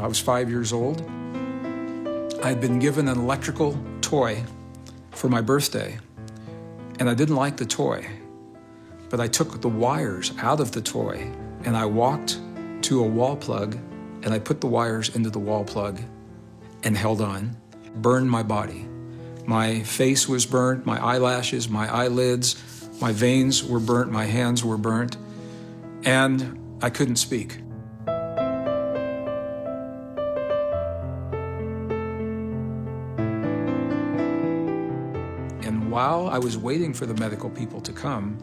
I was 5 years old. I'd been given an electrical toy for my birthday, and I didn't like the toy. But I took the wires out of the toy, and I walked to a wall plug, and I put the wires into the wall plug and held on, burned my body. My face was burnt, my eyelashes, my eyelids, my veins were burnt, my hands were burnt, and I couldn't speak. And while I was waiting for the medical people to come,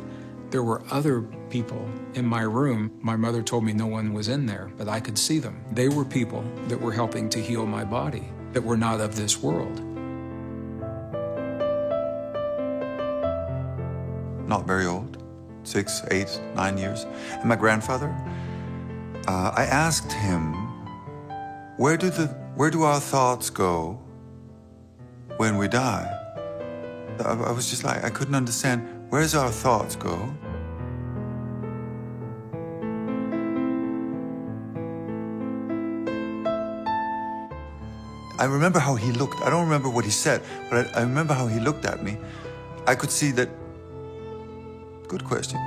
there were other people in my room. My mother told me no one was in there, but I could see them. They were people that were helping to heal my body, that were not of this world. Not very old, 6, 8, 9 years. And my grandfather, I asked him, where do our thoughts go when we die? I was just like, I couldn't understand, where's our thoughts go? I remember how he looked. I don't remember what he said, but I remember how he looked at me. I could see that. Good question.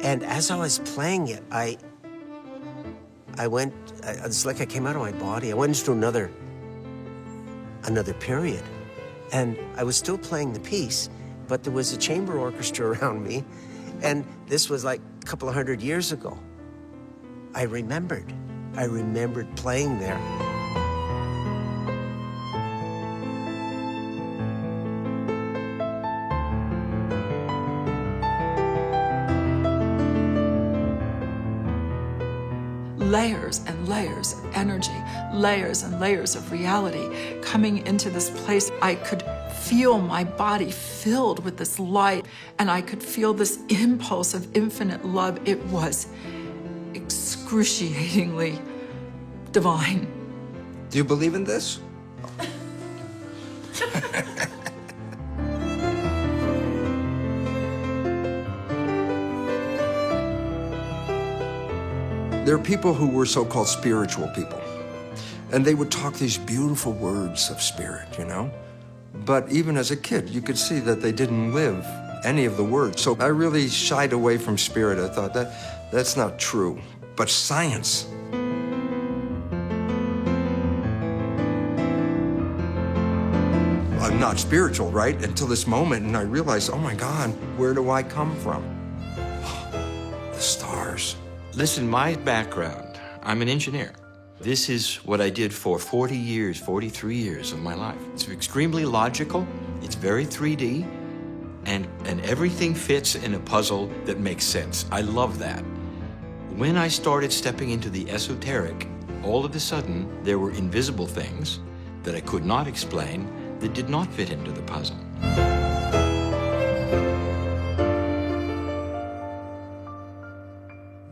And as I was playing it, it's like I came out of my body. I went into another period. And I was still playing the piece, but there was a chamber orchestra around me. And this was like a couple of 100 years ago. I remembered playing there. Layers and layers of energy, layers and layers of reality coming into this place. I could feel my body filled with this light, and I could feel this impulse of infinite love. It was excruciatingly divine. Do you believe in this? There are people who were so-called spiritual people, and they would talk these beautiful words of spirit, you know? But even as a kid, you could see that they didn't live any of the words. So I really shied away from spirit. I thought that's not true. But science. I'm not spiritual, right? Until this moment, and I realized, oh my God, where do I come from? The stars. Listen, my background, I'm an engineer. This is what I did for 40 years, 43 years of my life. It's extremely logical, it's very 3D, and everything fits in a puzzle that makes sense. I love that. When I started stepping into the esoteric, all of a sudden, there were invisible things that I could not explain that did not fit into the puzzle.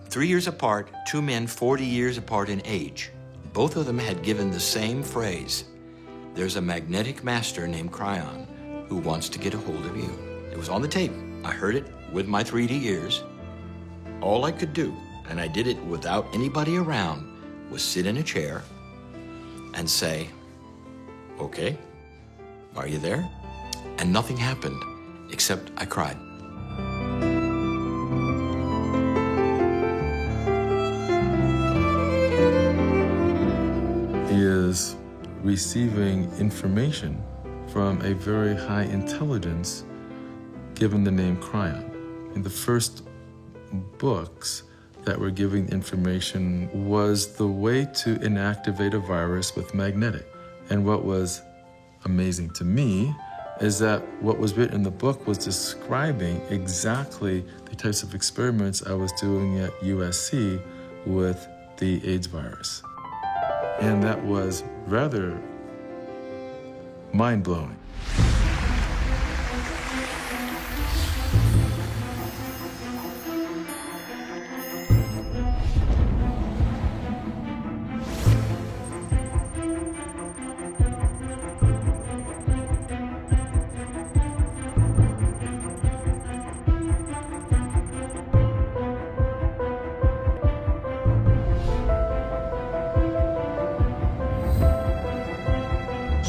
3 years apart, two men 40 years apart in age. Both of them had given the same phrase. There's a magnetic master named Cryon who wants to get a hold of you. It was on the tape. I heard it with my 3D ears. All I could do, and I did it without anybody around, was sit in a chair and say, okay, are you there? And nothing happened, except I cried. Is receiving information from a very high intelligence given the name Cryon. In the first books that were giving information was the way to inactivate a virus with magnetic. And what was amazing to me is that what was written in the book was describing exactly the types of experiments I was doing at USC with the AIDS virus. And that was rather mind-blowing.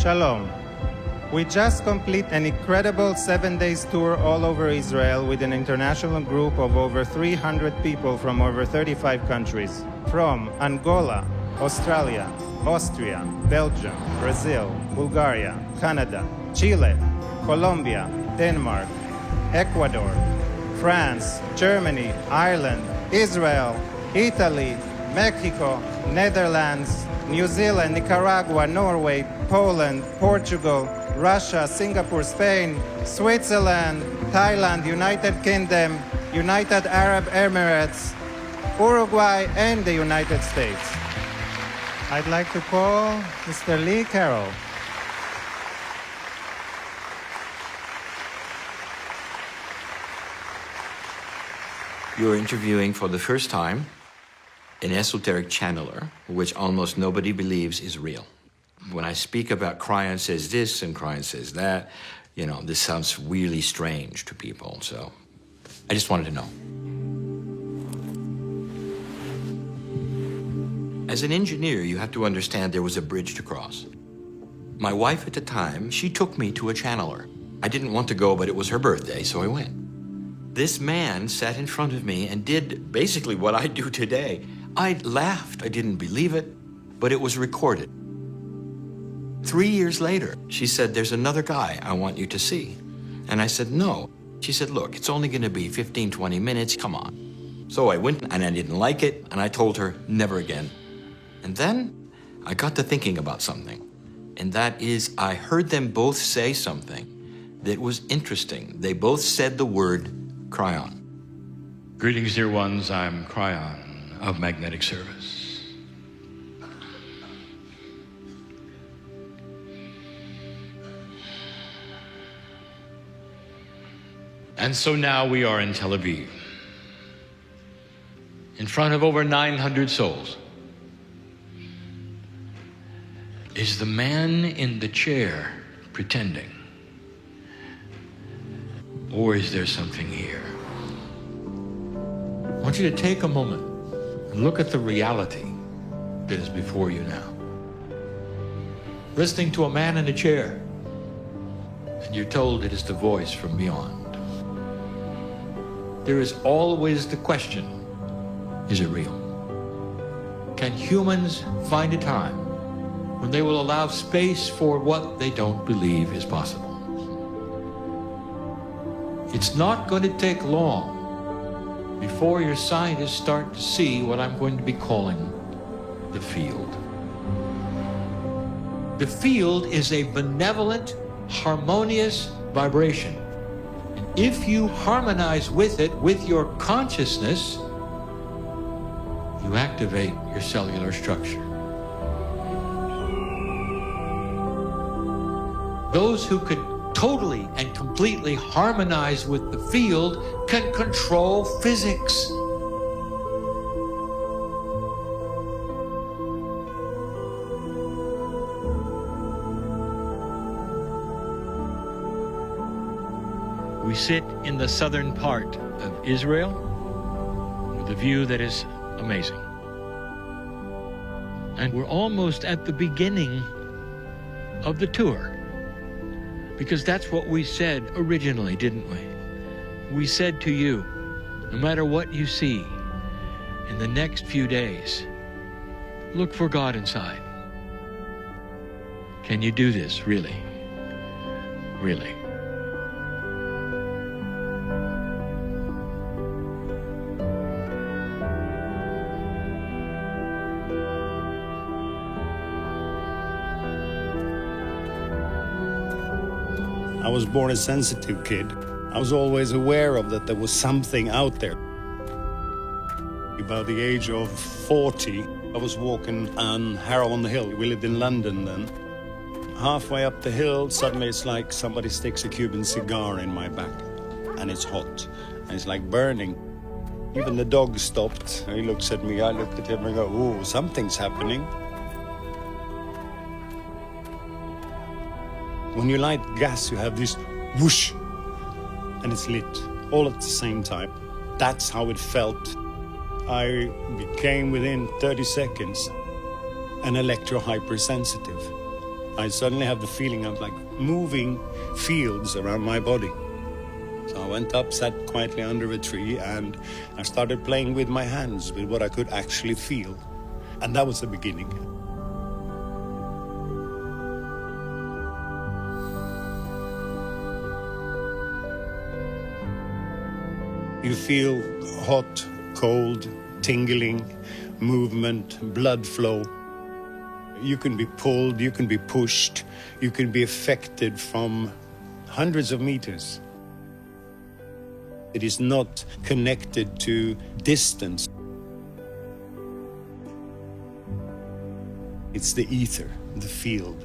Shalom. We just complete an incredible 7 days tour all over Israel with an international group of over 300 people from over 35 countries. From Angola, Australia, Austria, Belgium, Brazil, Bulgaria, Canada, Chile, Colombia, Denmark, Ecuador, France, Germany, Ireland, Israel, Italy, Mexico, Netherlands, New Zealand, Nicaragua, Norway, Poland, Portugal, Russia, Singapore, Spain, Switzerland, Thailand, United Kingdom, United Arab Emirates, Uruguay, and the United States. I'd like to call Mr. Lee Carroll. You're interviewing for the first time an esoteric channeler, which almost nobody believes is real. When I speak about Cryon says this and Cryon says that, you know, this sounds really strange to people, so I just wanted to know. As an engineer, you have to understand there was a bridge to cross. My wife at the time, she took me to a channeler. I didn't want to go, but it was her birthday, so I went. This man sat in front of me and did basically what I do today. I laughed, I didn't believe it, but it was recorded. 3 years later, she said, there's another guy I want you to see. And I said, no. She said, look, it's only gonna be 15, 20 minutes, come on. So I went and I didn't like it, and I told her, never again. And then I got to thinking about something, and that is I heard them both say something that was interesting. They both said the word Cryon. Greetings, dear ones. I'm Cryon of Magnetic Service. And so now we are in Tel Aviv, in front of over 900 souls. Is the man in the chair pretending? Or is there something here? I want you to take a moment and look at the reality that is before you now. Listening to a man in a chair, and you're told it is the voice from beyond. There is always the question, is it real? Can humans find a time when they will allow space for what they don't believe is possible? It's not going to take long before your scientists start to see what I'm going to be calling the field. The field is a benevolent, harmonious vibration. And if you harmonize with it, with your consciousness, you activate your cellular structure. Those who could totally and completely harmonize with the field can control physics. We sit in the southern part of Israel with a view that is amazing. And we're almost at the beginning of the tour. Because that's what we said originally, didn't we? We said to you, no matter what you see in the next few days, look for God inside. Can you do this, really? Really? I was born a sensitive kid. I was always aware of that there was something out there. About the age of 40, I was walking on Harrow-on-the-Hill. We lived in London then. Halfway up the hill, suddenly it's like somebody sticks a Cuban cigar in my back. And it's hot. And it's like burning. Even the dog stopped. He looks at me, I looked at him and go, "Ooh, something's happening." When you light gas, you have this whoosh, and it's lit, all at the same time. That's how it felt. I became, within 30 seconds, an electro-hypersensitive. I suddenly have the feeling of like moving fields around my body. So I went up, sat quietly under a tree, and I started playing with my hands, with what I could actually feel. And that was the beginning. You feel hot, cold, tingling, movement, blood flow. You can be pulled, you can be pushed, you can be affected from hundreds of meters. It is not connected to distance. It's the ether, the field.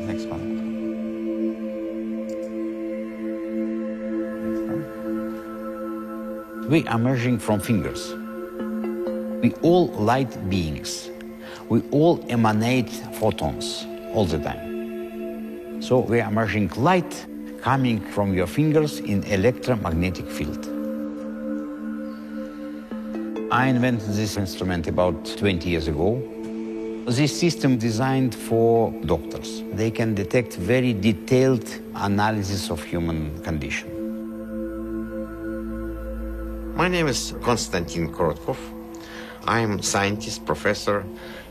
Next one. We are emerging from fingers. We all light beings. We all emanate photons all the time. So we are emerging light coming from your fingers in electromagnetic field. I invented this instrument about 20 years ago. This system designed for doctors. They can detect very detailed analysis of human condition. My name is Konstantin Korotkov. I'm scientist, professor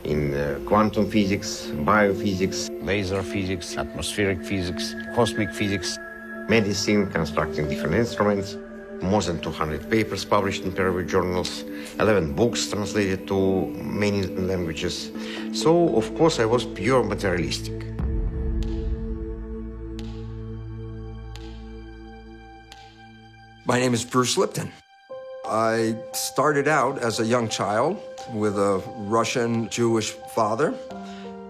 in quantum physics, biophysics, Laser physics, atmospheric physics, cosmic physics. medicine, constructing different instruments. More than 200 papers published in peer-reviewed journals, 11 books translated to many languages. So, of course, I was pure materialistic. My name is Bruce Lipton. I started out as a young child with a Russian Jewish father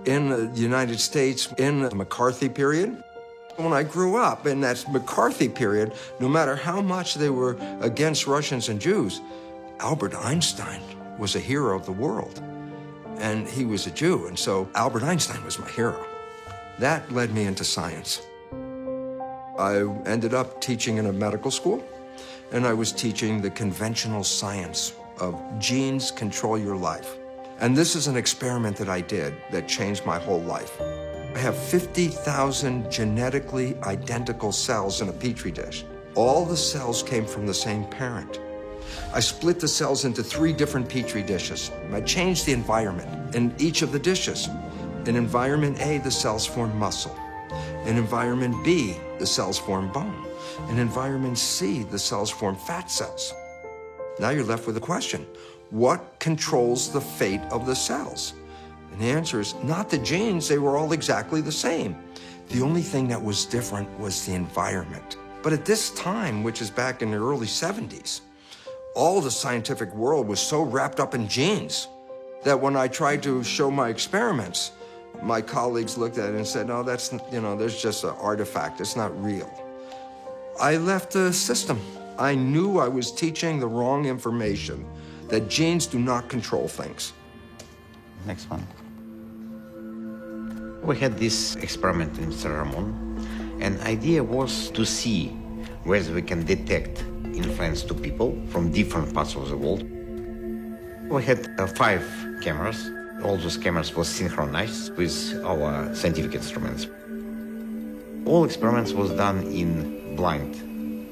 in the United States in the McCarthy period. When I grew up in that McCarthy period, no matter how much they were against Russians and Jews, Albert Einstein was a hero of the world. And he was a Jew, and so Albert Einstein was my hero. That led me into science. I ended up teaching in a medical school, and I was teaching the conventional science of genes control your life. And this is an experiment that I did that changed my whole life. I have 50,000 genetically identical cells in a petri dish. All the cells came from the same parent. I split the cells into 3 different petri dishes. I changed the environment in each of the dishes. In environment A, the cells form muscle. In environment B, the cells form bone. In environment C, the cells form fat cells. Now you're left with a question. What controls the fate of the cells? And the answer is not the genes, they were all exactly the same. The only thing that was different was the environment. But at this time, which is back in the early 70s, all the scientific world was so wrapped up in genes that when I tried to show my experiments, my colleagues looked at it and said, no, that's, there's just an artifact, it's not real. I left the system. I knew I was teaching the wrong information, that genes do not control things. Next one. We had this experiment in Mr. Ramon, and idea was to see whether we can detect influence to people from different parts of the world. We had 5 cameras. All those cameras were synchronized with our scientific instruments. All experiments was done in blind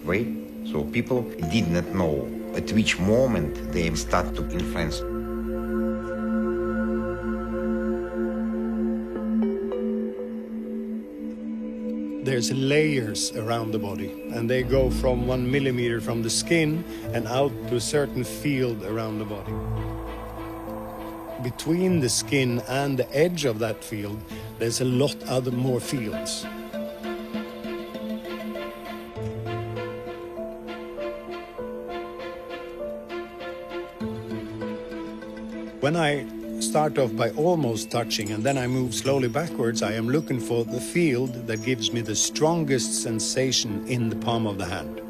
way, so people did not know at which moment they start to influence. There's layers around the body, and they go from 1 millimeter from the skin and out to a certain field around the body. Between the skin and the edge of that field, there's a lot other more fields. When I start off by almost touching and then I move slowly backwards, I am looking for the field that gives me the strongest sensation in the palm of the hand.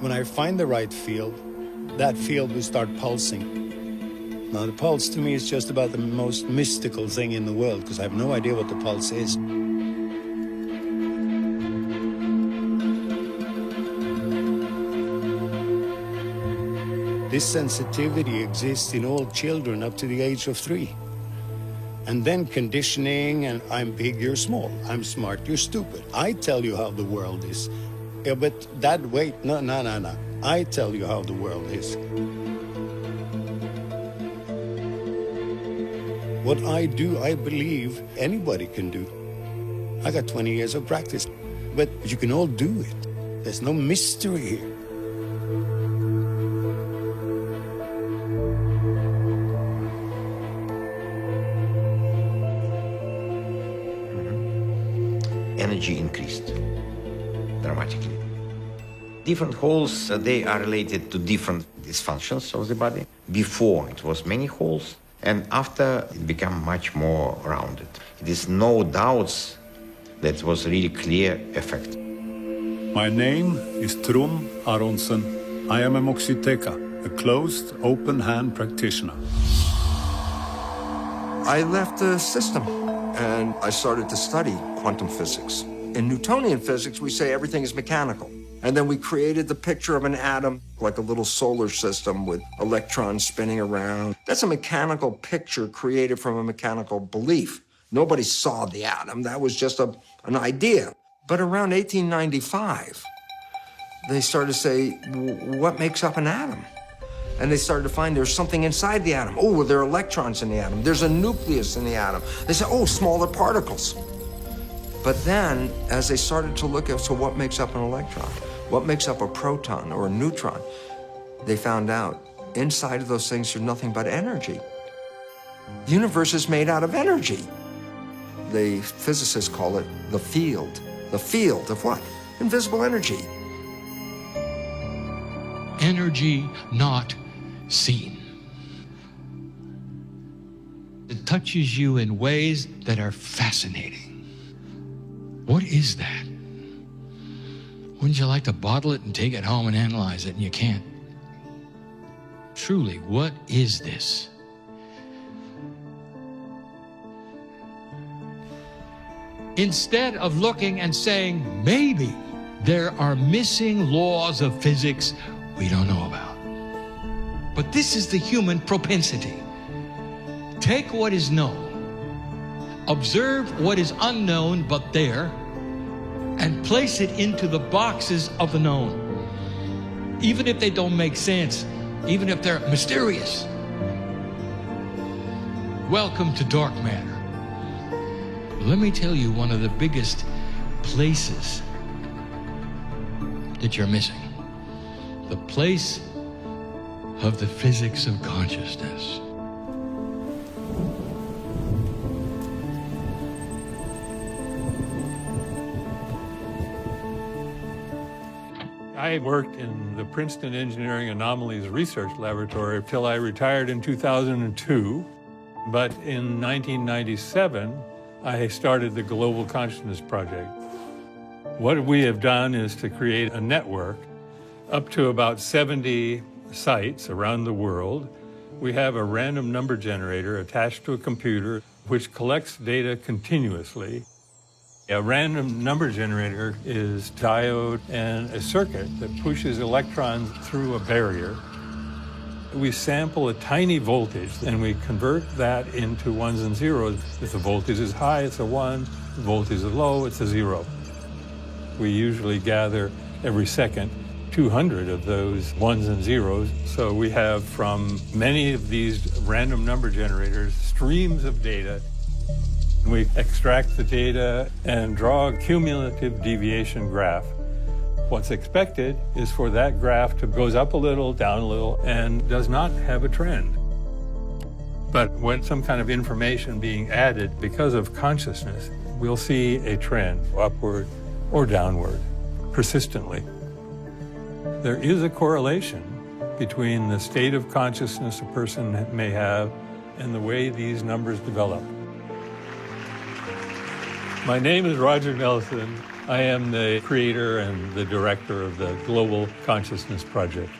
When I find the right field, that field will start pulsing. Now, the pulse to me is just about the most mystical thing in the world, because I have no idea what the pulse is. This sensitivity exists in all children up to the age of 3. And then conditioning, and I'm big, you're small. I'm smart, you're stupid. I tell you how the world is. Yeah, but that, wait, no. I tell you how the world is. What I do, I believe anybody can do. I got 20 years of practice, but you can all do it. There's no mystery here. Energy increased dramatically. Different holes, they are related to different dysfunctions of the body. Before it was many holes, and after it became much more rounded. It is no doubts that it was really clear effect. My name is Trum Aronsen. I am a Moxiteca, a closed, open-hand practitioner. I left the system and I started to study quantum physics. In Newtonian physics, we say everything is mechanical. And then we created the picture of an atom, like a little solar system with electrons spinning around. That's a mechanical picture created from a mechanical belief. Nobody saw the atom. That was just an idea. But around 1895, they started to say, what makes up an atom? And they started to find there's something inside the atom. Oh, well, there are electrons in the atom. There's a nucleus in the atom. They said, oh, smaller particles. But then, as they started to look at, so what makes up an electron? What makes up a proton or a neutron? They found out inside of those things there's nothing but energy. The universe is made out of energy. The physicists call it the field. The field of what? Invisible energy. Energy not seen. It touches you in ways that are fascinating. What is that? Wouldn't you like to bottle it and take it home and analyze it, and you can't? Truly, what is this? Instead of looking and saying, maybe there are missing laws of physics we don't know about. But this is the human propensity. Take what is known, observe what is unknown but there, and place it into the boxes of the known. Even if they don't make sense, even if they're mysterious. Welcome to dark matter. Let me tell you one of the biggest places that you're missing. The place of the physics of consciousness. I worked in the Princeton Engineering Anomalies Research Laboratory till I retired in 2002. But in 1997, I started the Global Consciousness Project. What we have done is to create a network up to about 70 sites around the world. We have a random number generator attached to a computer which collects data continuously. A random number generator is diode and a circuit that pushes electrons through a barrier. We sample a tiny voltage and we convert that into ones and zeros. If the voltage is high, it's a 1. If the voltage is low, it's a 0. We usually gather every second 200 of those ones and zeros. So we have from many of these random number generators streams of data. We extract the data and draw a cumulative deviation graph. What's expected is for that graph to goes up a little, down a little, and does not have a trend. But when some kind of information being added because of consciousness, we'll see a trend, upward or downward, persistently. There is a correlation between the state of consciousness a person may have and the way these numbers develop. My name is Roger Nelson. I am the creator and the director of the Global Consciousness Project.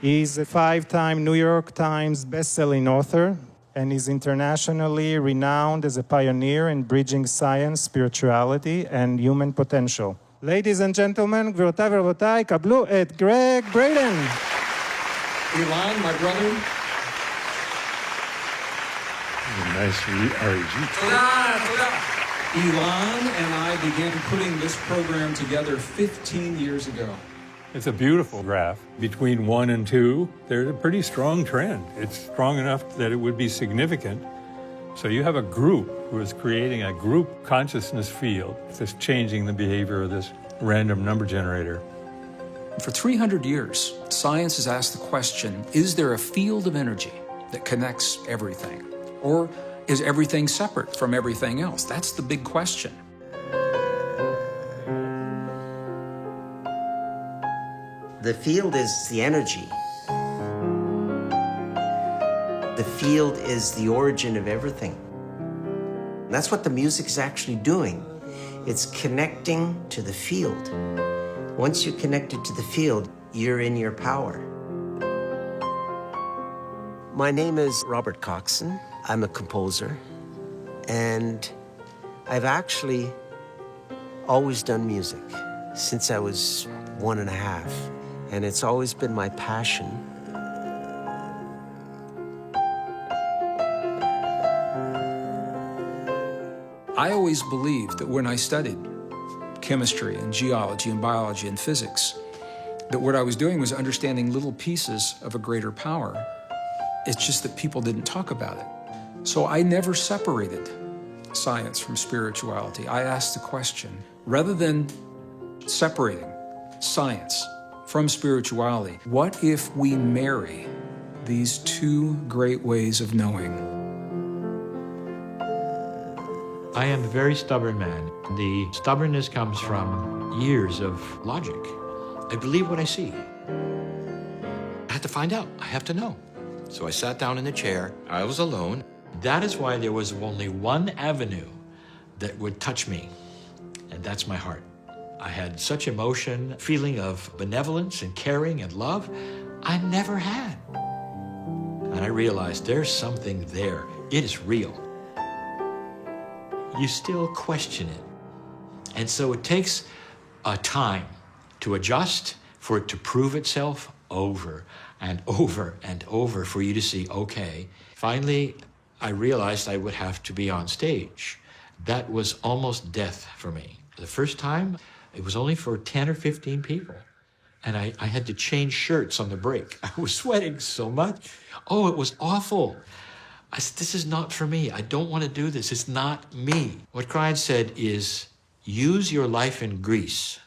He's a 5-time New York Times best-selling author, and is internationally renowned as a pioneer in bridging science, spirituality, and human potential. Ladies and gentlemen, גבירותיי ורבותיי, קבלו את Greg Braden. Elon, my brother. Nice REG. Elon and I began putting this program together 15 years ago. It's a beautiful graph. Between 1 and 2, there's a pretty strong trend. It's strong enough that it would be significant. So you have a group who is creating a group consciousness field that's changing the behavior of this random number generator. For 300 years, science has asked the question, is there a field of energy that connects everything? Or is everything separate from everything else? That's the big question. The field is the energy. The field is the origin of everything. That's what the music is actually doing. It's connecting to the field. Once you're connected to the field, you're in your power. My name is Robert Coxon. I'm a composer, and I've actually always done music since I was 1.5, and it's always been my passion. I always believed that when I studied chemistry and geology and biology and physics, that what I was doing was understanding little pieces of a greater power. It's just that people didn't talk about it. So I never separated science from spirituality. I asked the question, rather than separating science from spirituality, what if we marry these two great ways of knowing? I am a very stubborn man. The stubbornness comes from years of logic. I believe what I see. I have to find out. I have to know. So I sat down in the chair. I was alone. That is why there was only one avenue that would touch me, and that's my heart. I had such emotion, feeling of benevolence and caring and love I never had. And I realized there's something there. It is real. You still question it. And so it takes a time to adjust, for it to prove itself over and over and over, for you to see, okay. Finally, I realized I would have to be on stage. That was almost death for me. The first time, it was only for 10 or 15 people. And I had to change shirts on the break. I was sweating so much. Oh, it was awful. I said, this is not for me. I don't want to do this. It's not me. What Cryan said is, use your life in Greece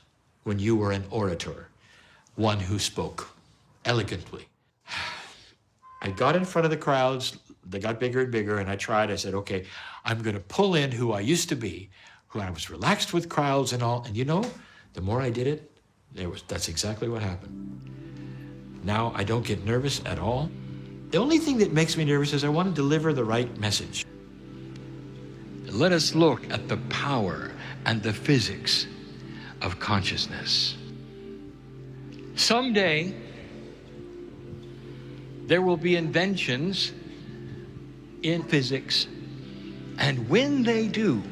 when you were an orator, one who spoke elegantly. I got in front of the crowds. They got bigger and bigger, and I tried. I said, okay, I'm going to pull in who I used to be, who I was relaxed with crowds and all. And you know, the more I did it, that's exactly what happened. Now I don't get nervous at all. The only thing that makes me nervous is I want to deliver the right message. Let us look at the power and the physics of consciousness. Someday, there will be inventions in physics, and when they do,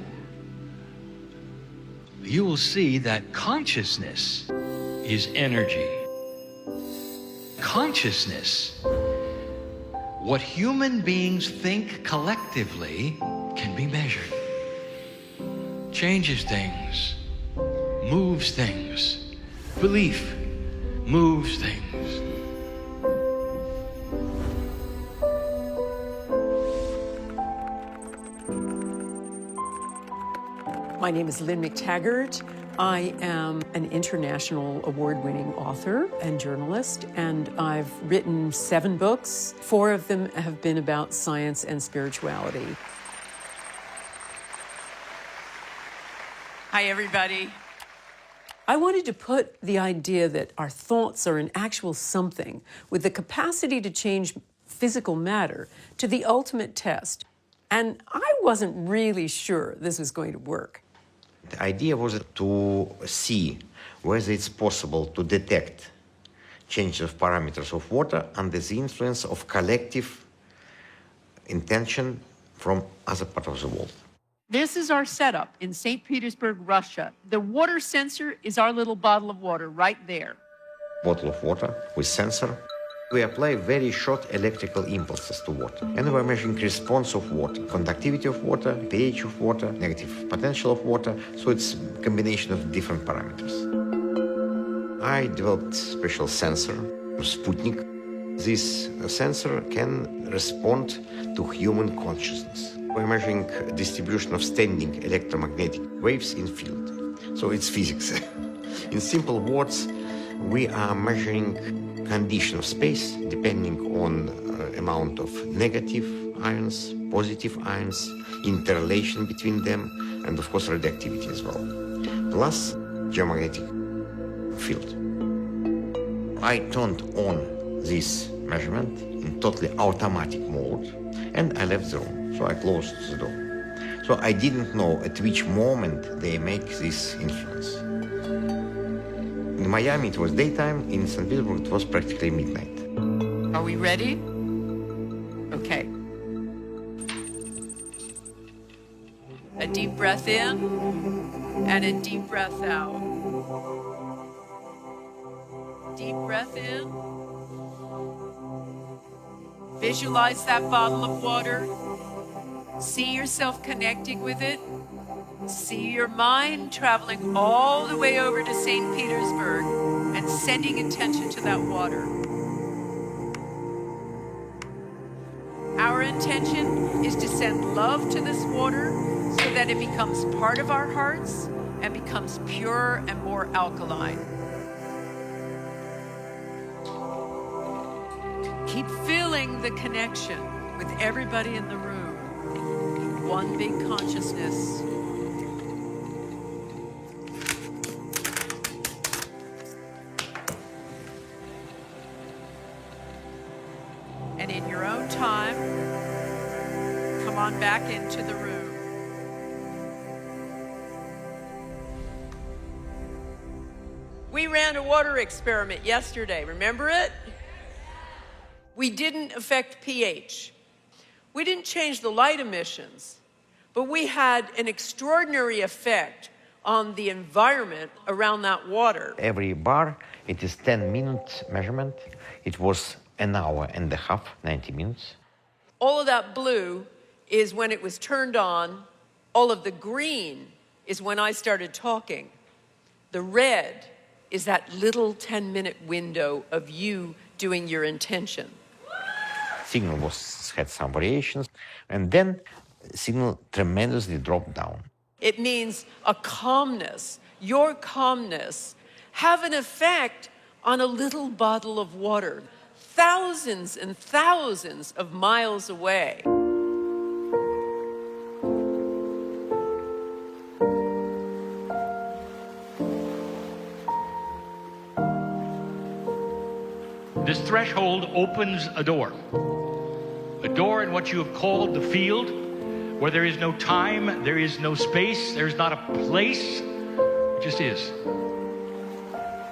you will see that consciousness is energy. Consciousness, what human beings think collectively, can be measured. Changes things, moves things. Belief moves things. My name is Lynn McTaggart. I am an international award-winning author and journalist, and I've written 7 books. 4 of them have been about science and spirituality. Hi, everybody. I wanted to put the idea that our thoughts are an actual something with the capacity to change physical matter to the ultimate test. And I wasn't really sure this was going to work. The idea was to see whether it's possible to detect change of parameters of water under the influence of collective intention from other parts of the world. This is our setup in St. Petersburg, Russia. The water sensor is our little bottle of water right there. Bottle of water with sensor. We apply very short electrical impulses to water, and we're measuring response of water, conductivity of water, pH of water, negative potential of water, so it's a combination of different parameters. I developed a special sensor, Sputnik. This sensor can respond to human consciousness. We're measuring distribution of standing electromagnetic waves in field, so it's physics. In simple words, we are measuring condition of space depending on amount of negative ions, positive ions, interrelation between them, and of course radioactivity as well, plus geomagnetic field. I turned on this measurement in totally automatic mode and I left the room, so I closed the door. So I didn't know at which moment they make this influence. In Miami, it was daytime. In St. Petersburg, it was practically midnight. Are we ready? Okay. A deep breath in and a deep breath out. Deep breath in. Visualize that bottle of water. See yourself connecting with it. See your mind traveling all the way over to St. Petersburg and sending attention to that water. Our intention is to send love to this water so that it becomes part of our hearts and becomes pure and more alkaline. Keep feeling the connection with everybody in the room. One big consciousness. And in your own time, come on back into the room. We ran a water experiment yesterday, remember it? We didn't affect pH. We didn't change the light emissions, but we had an extraordinary effect on the environment around that water. Every bar, it is 10-minute measurement. It was an hour and a half, 90 minutes. All of that blue is when it was turned on. All of the green is when I started talking. The red is that little 10-minute window of you doing your intention. Signal had some variations, and then signal tremendously dropped down. It means a calmness, your calmness, have an effect on a little bottle of water, thousands and thousands of miles away. This threshold opens a door in what you have called the field, where there is no time, there is no space, there's not a place, it just is.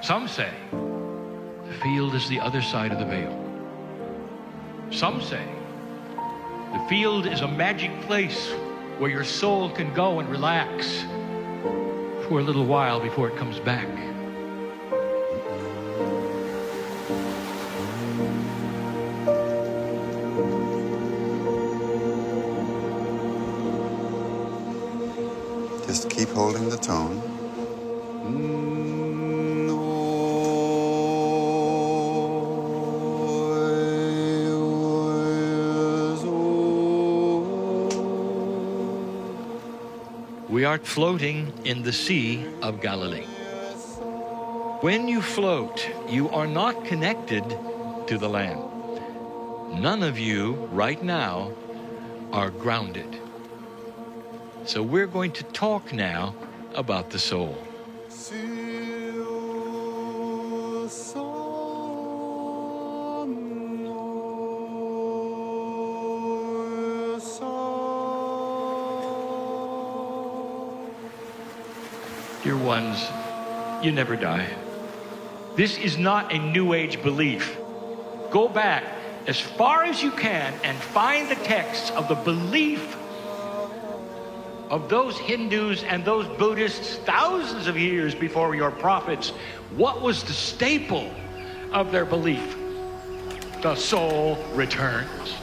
Some say the field is the other side of the veil. Some say the field is a magic place where your soul can go and relax for a little while before it comes back. Just keep holding the tone. We are floating in the Sea of Galilee. When you float, you are not connected to the land. None of you right now are grounded. So we're going to talk now about the soul. Dear ones, you never die. This is not a New Age belief. Go back as far as you can and find the texts of the belief of those Hindus and those Buddhists thousands of years before your prophets. What was the staple of their belief? The soul returns.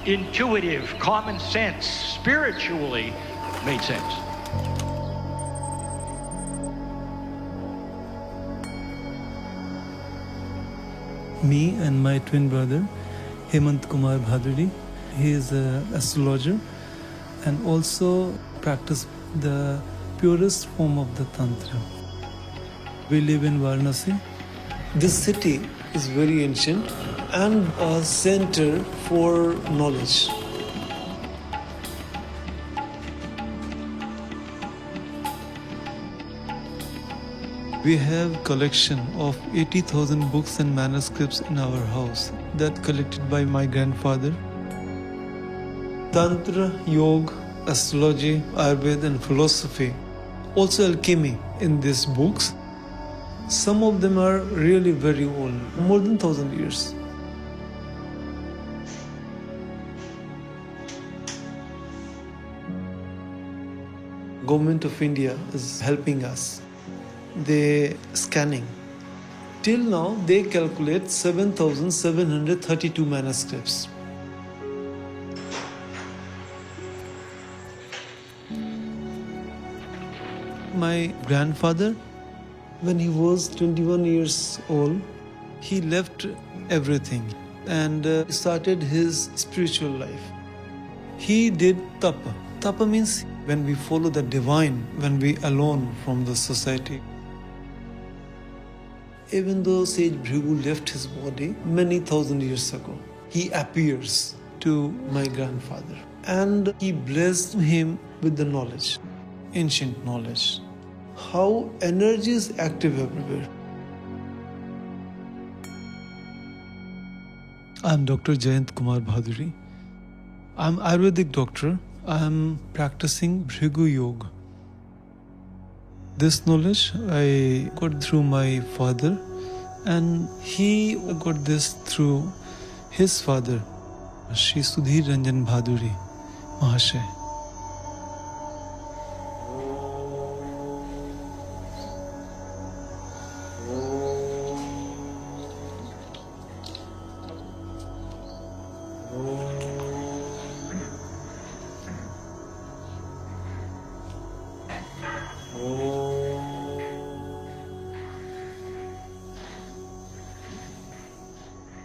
Intuitive, common sense, spiritually made sense. Me and my twin brother, Hemant Kumar Bhaduri, he is an astrologer and also practice the purest form of the Tantra. We live in Varanasi. This city is very ancient and a center for knowledge. We have collection of 80,000 books and manuscripts in our house that collected by my grandfather. Tantra, yoga, astrology, Ayurveda and philosophy. Also alchemy in these books. Some of them are really very old, more than 1,000 years. Government of India is helping us. They scanning. Till now, they calculate 7,732 manuscripts. My grandfather, when he was 21 years old, he left everything and started his spiritual life. He did tapa. Tapa means when we follow the divine, when we alone from the society. Even though Sage Bhrigu left his body many thousand years ago, he appears to my grandfather and he blessed him with the knowledge, ancient knowledge, how energy is active everywhere. I'm Dr. Jayant Kumar Bhaduri. I'm Ayurvedic doctor. I'm practicing Bhrigu Yoga. This knowledge I got through my father, and he got this through his father, Shri Sudhir Ranjan Bhaduri Mahashay.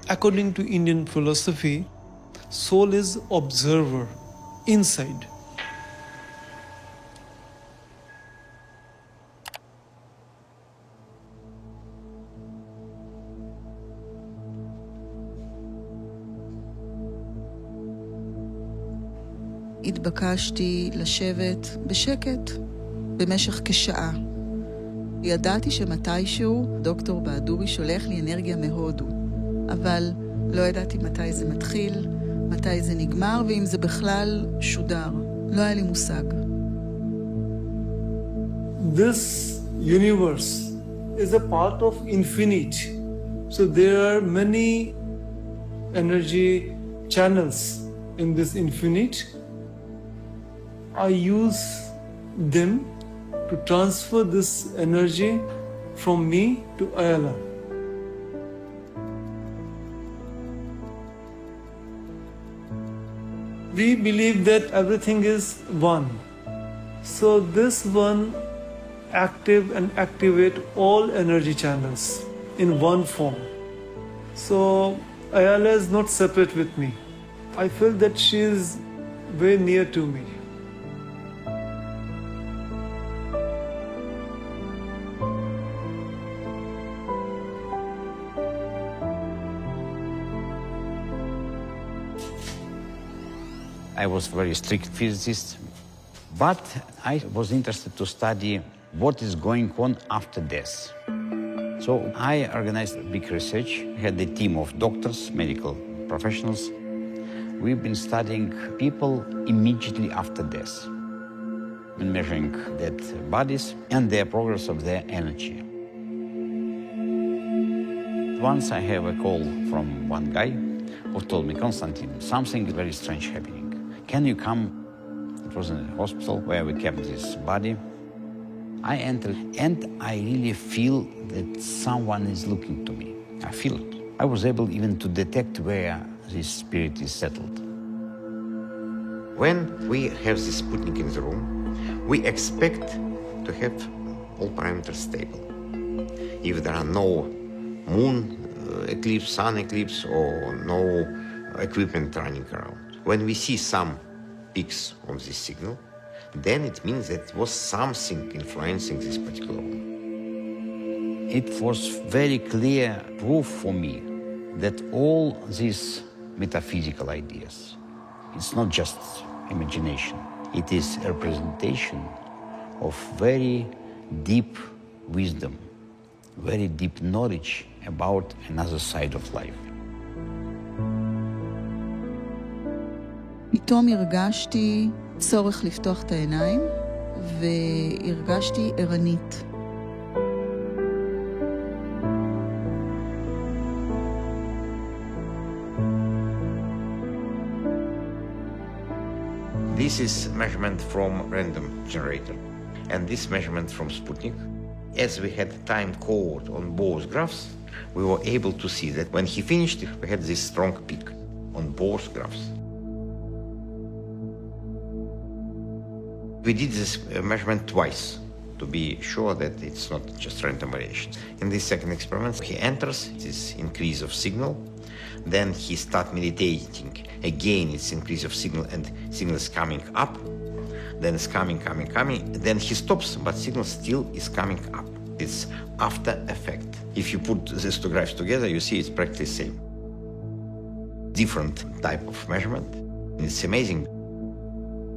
According to Indian philosophy, soul is observer, inside. התבקשתי לשבת בשקט במשך כשעה. ידעתי שמתישהו דוקטור בהדורי שולח לי אנרגיה מהודו, אבל לא ידעתי מתי זה מתחיל, מתי זה נגמר, ואם זה בכלל שודר. לא היה לי מושג. This universe is a part of infinite. So there are many energy channels in this infinite. I use them to transfer this energy from me to Ayala. We believe that everything is one. So this one active and activate all energy channels in one form. So Ayala is not separate with me. I feel that she is very near to me. I was a very strict physicist, but I was interested to study what is going on after death. So I organized a big research, had a team of doctors, medical professionals. We've been studying people immediately after death, been measuring dead bodies and their progress of their energy. Once I have a call from one guy who told me, Konstantin, something very strange happening. Can you come? It was in a hospital where we kept this body. I entered and I really feel that someone is looking to me. I feel it. I was able even to detect where this spirit is settled. When we have this Sputnik in the room, we expect to have all parameters stable. If there are no moon eclipse, sun eclipse, or no equipment running around. When we see some peaks on this signal, then it means that it was something influencing this particular room. It was very clear proof for me that all these metaphysical ideas, it's not just imagination, it is a representation of very deep wisdom, very deep knowledge about another side of life. פתאום הרגשתי צורך לפתוח את העיניים, והרגשתי ערנית. This is measurement from random generator, and this measurement from Sputnik. As we had time code on both graphs, we were able to see that when he finished, we had this strong peak on both graphs. We did this measurement twice to be sure that it's not just random variations. In this second experiment, he enters this increase of signal, then he starts meditating. Again, it's increase of signal, and signal is coming up, then it's coming, then he stops, but signal still is coming up. It's after effect. If you put these two graphs together, you see it's practically the same. Different type of measurement. It's amazing.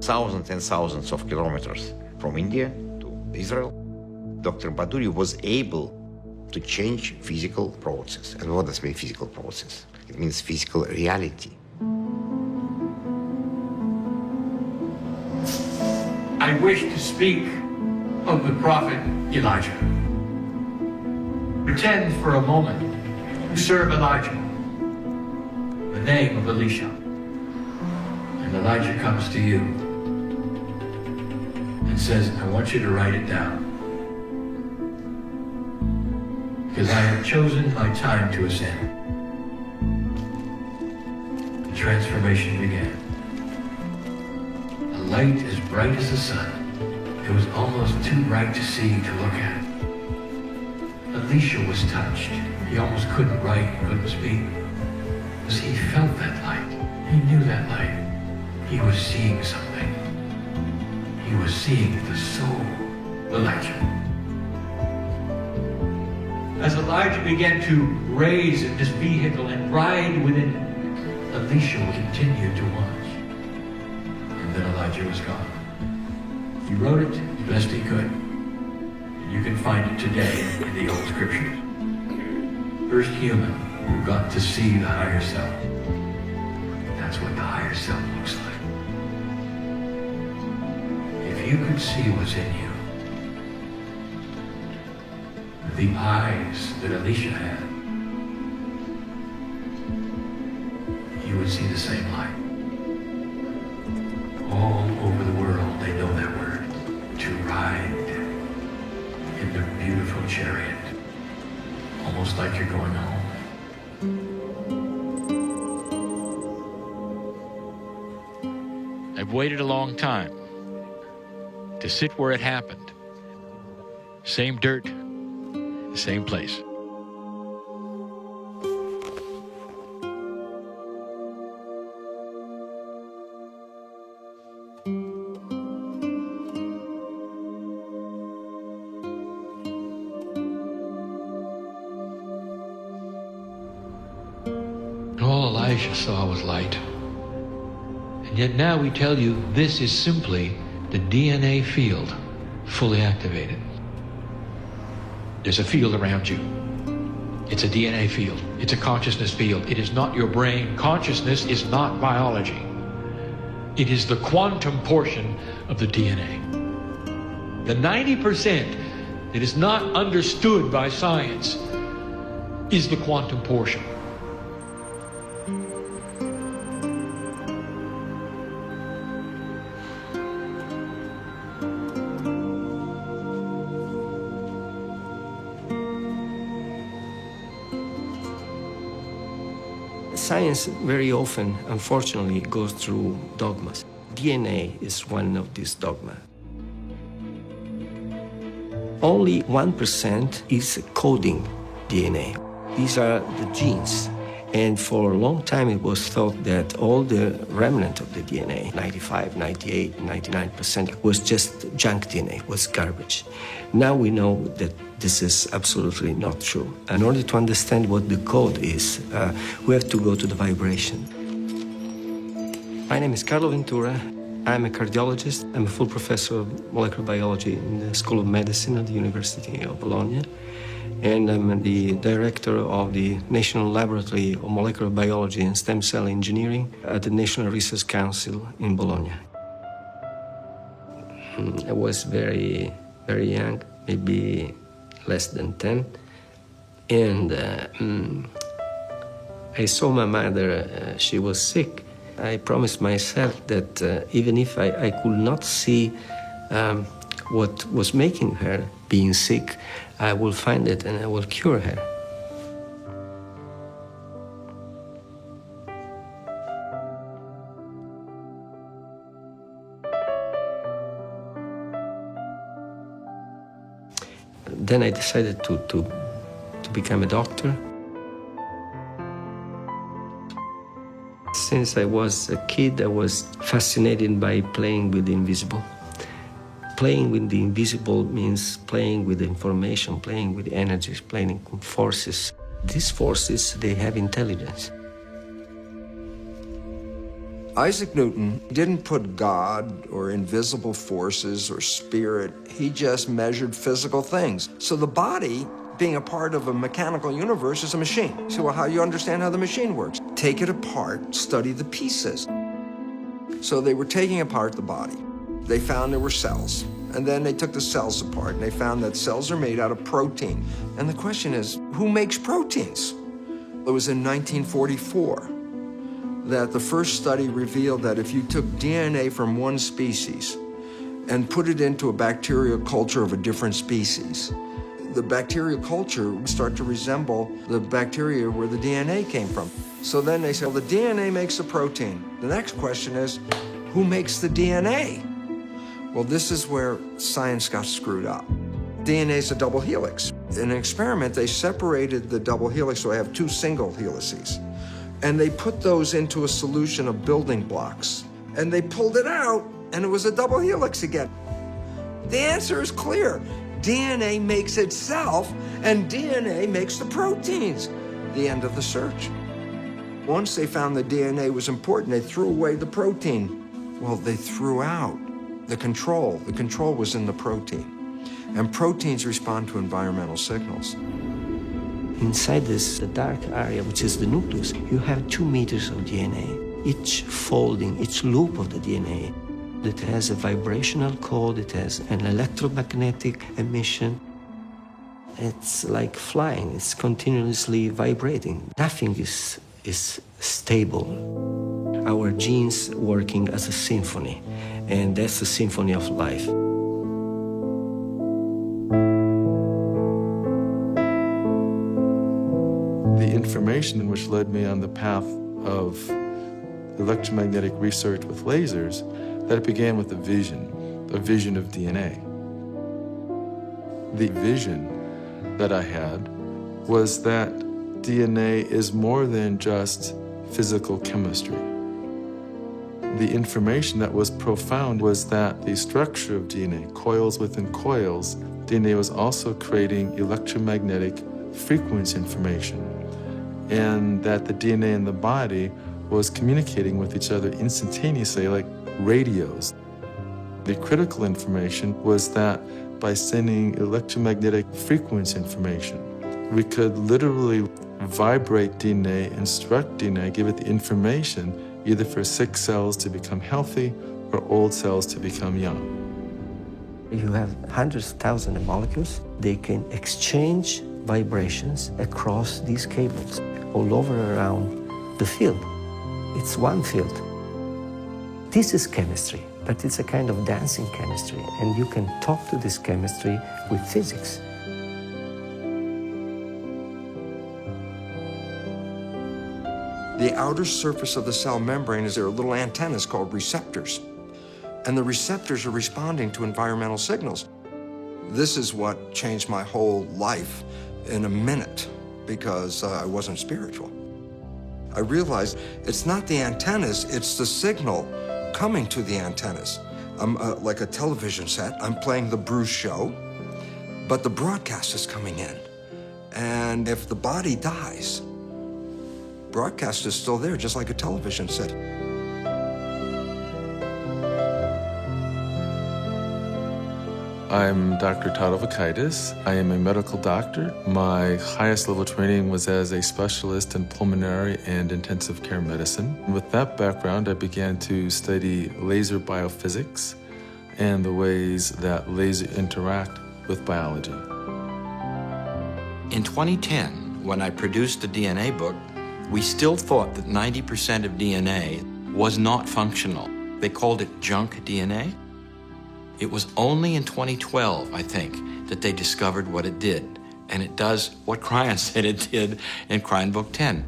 Thousands and thousands of kilometers from India to Israel, Dr. Baduri was able to change physical process. And what does mean physical process? It means physical reality. I wish to speak of the prophet Elijah. Pretend for a moment to serve Elijah, the name of Elisha. And Elijah comes to you and says, I want you to write it down, because I have chosen my time to ascend. The transformation began. A light as bright as the sun. It was almost too bright to see, to look at. Elisha was touched. He almost couldn't write, couldn't speak, because he felt that light. He knew that light. He was seeing something. He was seeing the soul of Elijah. As Elijah began to raise this vehicle and ride within it, Elisha continued to watch. And then Elijah was gone. He wrote it the best he could. And you can find it today in the old scriptures. First human who got to see the higher self. That's what the higher self looks like. If you could see what's in you, the eyes that Elisha had, you would see the same light. All over the world, they know that word, to ride in the beautiful chariot, almost like you're going home. I've waited a long time to sit where it happened. Same dirt, same place. All Elijah saw was light. And yet now we tell you this is simply the DNA field fully activated. There's a field around you. It's a DNA field. It's a consciousness field. It is not your brain. Consciousness is not biology. It is the quantum portion of the DNA. The 90% that is not understood by science is the quantum portion. Science very often, unfortunately, goes through dogmas. DNA is one of these dogmas. Only 1% is coding DNA. These are the genes. And for a long time, it was thought that all the remnant of the DNA, 95, 98, 99%, was just junk DNA, was garbage. Now we know that this is absolutely not true. In order to understand what the code is, we have to go to the vibration. My name is Carlo Ventura. I'm a cardiologist. I'm a full professor of molecular biology in the School of Medicine at the University of Bologna. And I'm the director of the National Laboratory of Molecular Biology and Stem Cell Engineering at the National Research Council in Bologna. I was very, very young, maybe less than 10. And I saw my mother, she was sick. I promised myself that even if I could not see what was making her being sick, I will find it and I will cure her. Then I decided to become a doctor. Since I was a kid, I was fascinated by playing with the invisible. Playing with the invisible means playing with information, playing with energies, playing with forces. These forces, they have intelligence. Isaac Newton didn't put God or invisible forces or spirit. He just measured physical things. So the body, being a part of a mechanical universe, is a machine. So how do you understand how the machine works? Take it apart, study the pieces. So they were taking apart the body. They found there were cells. And then they took the cells apart and they found that cells are made out of protein. And the question is, who makes proteins? It was in 1944 that the first study revealed that if you took DNA from one species and put it into a bacterial culture of a different species, the bacterial culture would start to resemble the bacteria where the DNA came from. So then they said, well, the DNA makes the protein. The next question is, who makes the DNA? Well, this is where science got screwed up. DNA is a double helix. In an experiment, they separated the double helix, so I have two single helices. And they put those into a solution of building blocks. And they pulled it out, and it was a double helix again. The answer is clear. DNA makes itself, and DNA makes the proteins. The end of the search. Once they found the DNA was important, they threw away the protein. Well, they threw out the control. The control was in the protein. And proteins respond to environmental signals. Inside this the dark area, which is the nucleus, you have 2 meters of DNA. Each folding, each loop of the DNA, that has a vibrational code, it has an electromagnetic emission. It's like flying, it's continuously vibrating. Nothing is stable. Our genes working as a symphony, and that's the symphony of life. The information which led me on the path of electromagnetic research with lasers, that it began with a vision of DNA. The vision that I had was that DNA is more than just physical chemistry. The information that was profound was that the structure of DNA, coils within coils, DNA was also creating electromagnetic frequency information, and that the DNA in the body was communicating with each other instantaneously, like radios. The critical information was that by sending electromagnetic frequency information, we could literally vibrate DNA, instruct DNA, give it the information either for sick cells to become healthy or old cells to become young. You have hundreds of thousands of molecules. They can exchange vibrations across these cables all over around the field. It's one field. This is chemistry, but it's a kind of dancing chemistry, and you can talk to this chemistry with physics. The outer surface of the cell membrane is there are little antennas called receptors. And the receptors are responding to environmental signals. This is what changed my whole life in a minute because I wasn't spiritual. I realized it's not the antennas, it's the signal coming to the antennas. I'm like a television set, I'm playing the Bruce show, but the broadcast is coming in. And if the body dies, broadcast is still there, just like a television set. I'm Dr. Tadovakaitis. I am a medical doctor. My highest level training was as a specialist in pulmonary and intensive care medicine. With that background, I began to study laser biophysics and the ways that lasers interact with biology. In 2010, when I produced the DNA book, we still thought that 90% of DNA was not functional. They called it junk DNA. It was only in 2012, I think, that they discovered what it did. And it does what Cryon said it did in Cryon Book 10.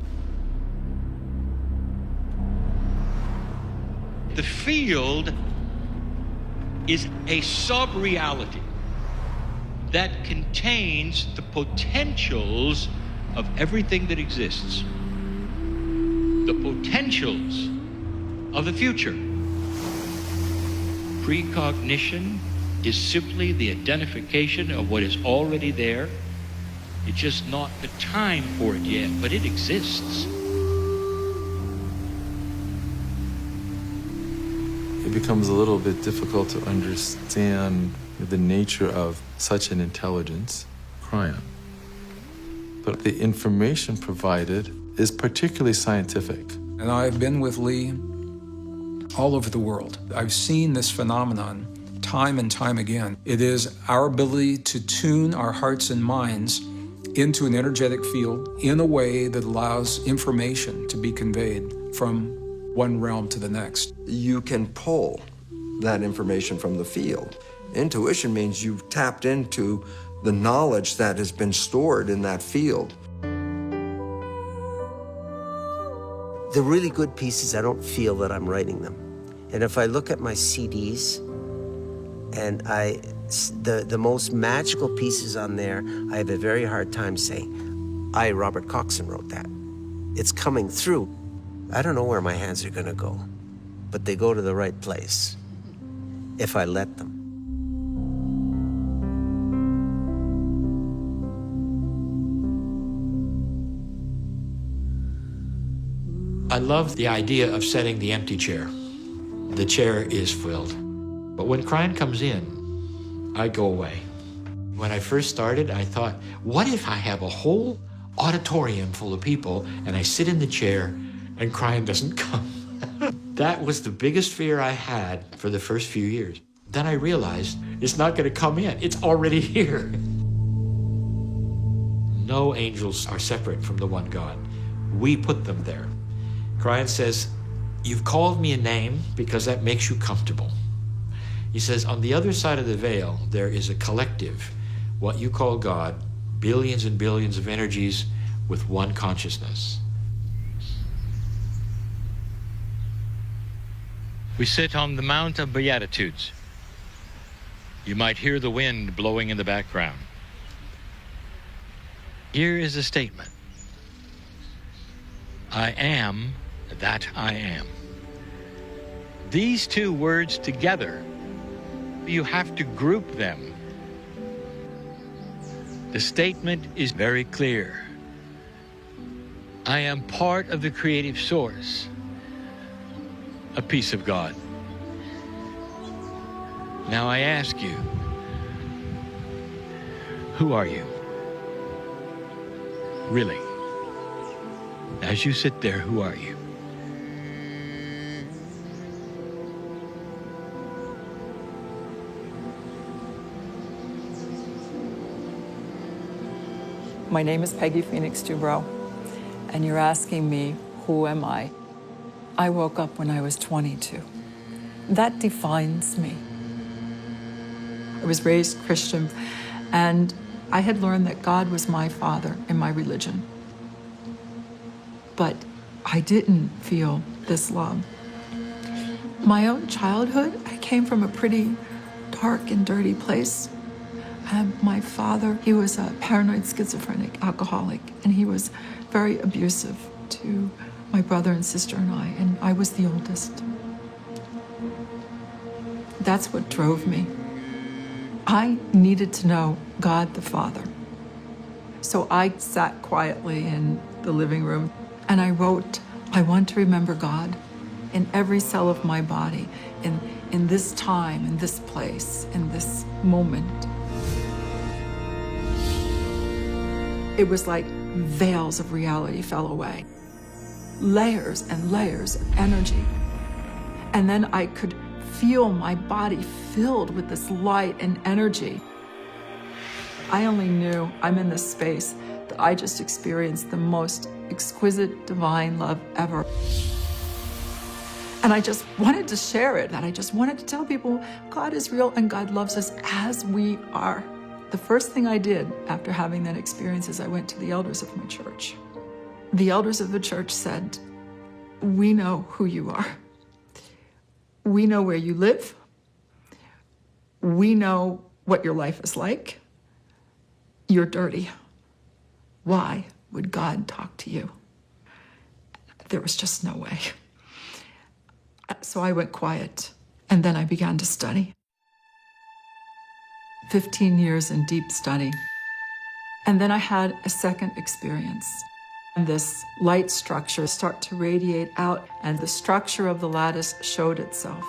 The field is a sub-reality that contains the potentials of everything that exists. The potentials of the future. Precognition is simply the identification of what is already there. It's just not the time for it yet, but it exists. It becomes a little bit difficult to understand the nature of such an intelligence, Cryon. But the information provided is particularly scientific. And I've been with Lee all over the world. I've seen this phenomenon time and time again. It is our ability to tune our hearts and minds into an energetic field in a way that allows information to be conveyed from one realm to the next. You can pull that information from the field. Intuition means you've tapped into the knowledge that has been stored in that field. The really good pieces, I don't feel that I'm writing them. And if I look at my CDs, and the most magical pieces on there, I have a very hard time saying, I, Robert Coxon, wrote that. It's coming through. I don't know where my hands are gonna go, but they go to the right place, if I let them. I love the idea of setting the empty chair. The chair is filled. But when Cryon comes in, I go away. When I first started, I thought, what if I have a whole auditorium full of people and I sit in the chair and Cryon doesn't come? That was the biggest fear I had for the first few years. Then I realized it's not going to come in. It's already here. No angels are separate from the one God. We put them there. Cryon says, you've called me a name because that makes you comfortable. He says, on the other side of the veil, there is a collective, what you call God, billions and billions of energies with one consciousness. We sit on the Mount of Beatitudes. You might hear the wind blowing in the background. Here is a statement. I am that I am. These two words together, you have to group them. The statement is very clear. I am part of the creative source, a piece of God. Now I ask you, who are you? Really? As you sit there, who are you? My name is Peggy Phoenix Dubrow, and you're asking me, who am I? I woke up when I was 22. That defines me. I was raised Christian, and I had learned that God was my father in my religion. But I didn't feel this love. My own childhood, I came from a pretty dark and dirty place. My father, he was a paranoid schizophrenic alcoholic, and he was very abusive to my brother and sister and I was the oldest. That's what drove me. I needed to know God the Father. So I sat quietly in the living room and I wrote, I want to remember God in every cell of my body, in this time, in this place, in this moment. It was like veils of reality fell away. Layers and layers of energy. And then I could feel my body filled with this light and energy. I only knew I'm in this space that I just experienced the most exquisite divine love ever. And I just wanted to share it, and I just wanted to tell people God is real and God loves us as we are. The first thing I did after having that experience is I went to the elders of my church. The elders of the church said, we know who you are. We know where you live. We know what your life is like. You're dirty. Why would God talk to you? There was just no way. So I went quiet, and then I began to study. 15 years in deep study. And then I had a second experience. And this light structure started to radiate out, and the structure of the lattice showed itself.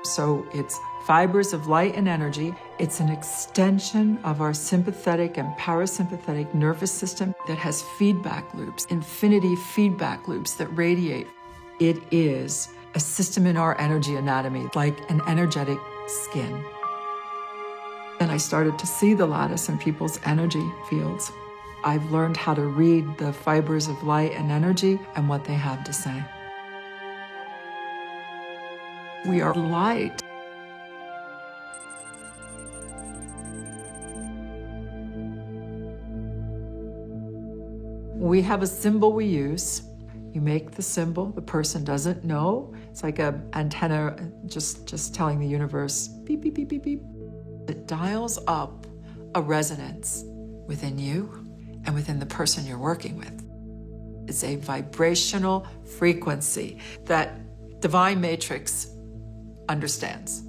So it's fibers of light and energy. It's an extension of our sympathetic and parasympathetic nervous system that has feedback loops, infinity feedback loops that radiate. It is a system in our energy anatomy, like an energetic skin. And I started to see the lattice in people's energy fields. I've learned how to read the fibers of light and energy and what they have to say. We are light. We have a symbol we use. You make the symbol, the person doesn't know. It's like an antenna just telling the universe, beep, beep, beep, beep, beep. It dials up a resonance within you and within the person you're working with. It's a vibrational frequency that Divine Matrix understands.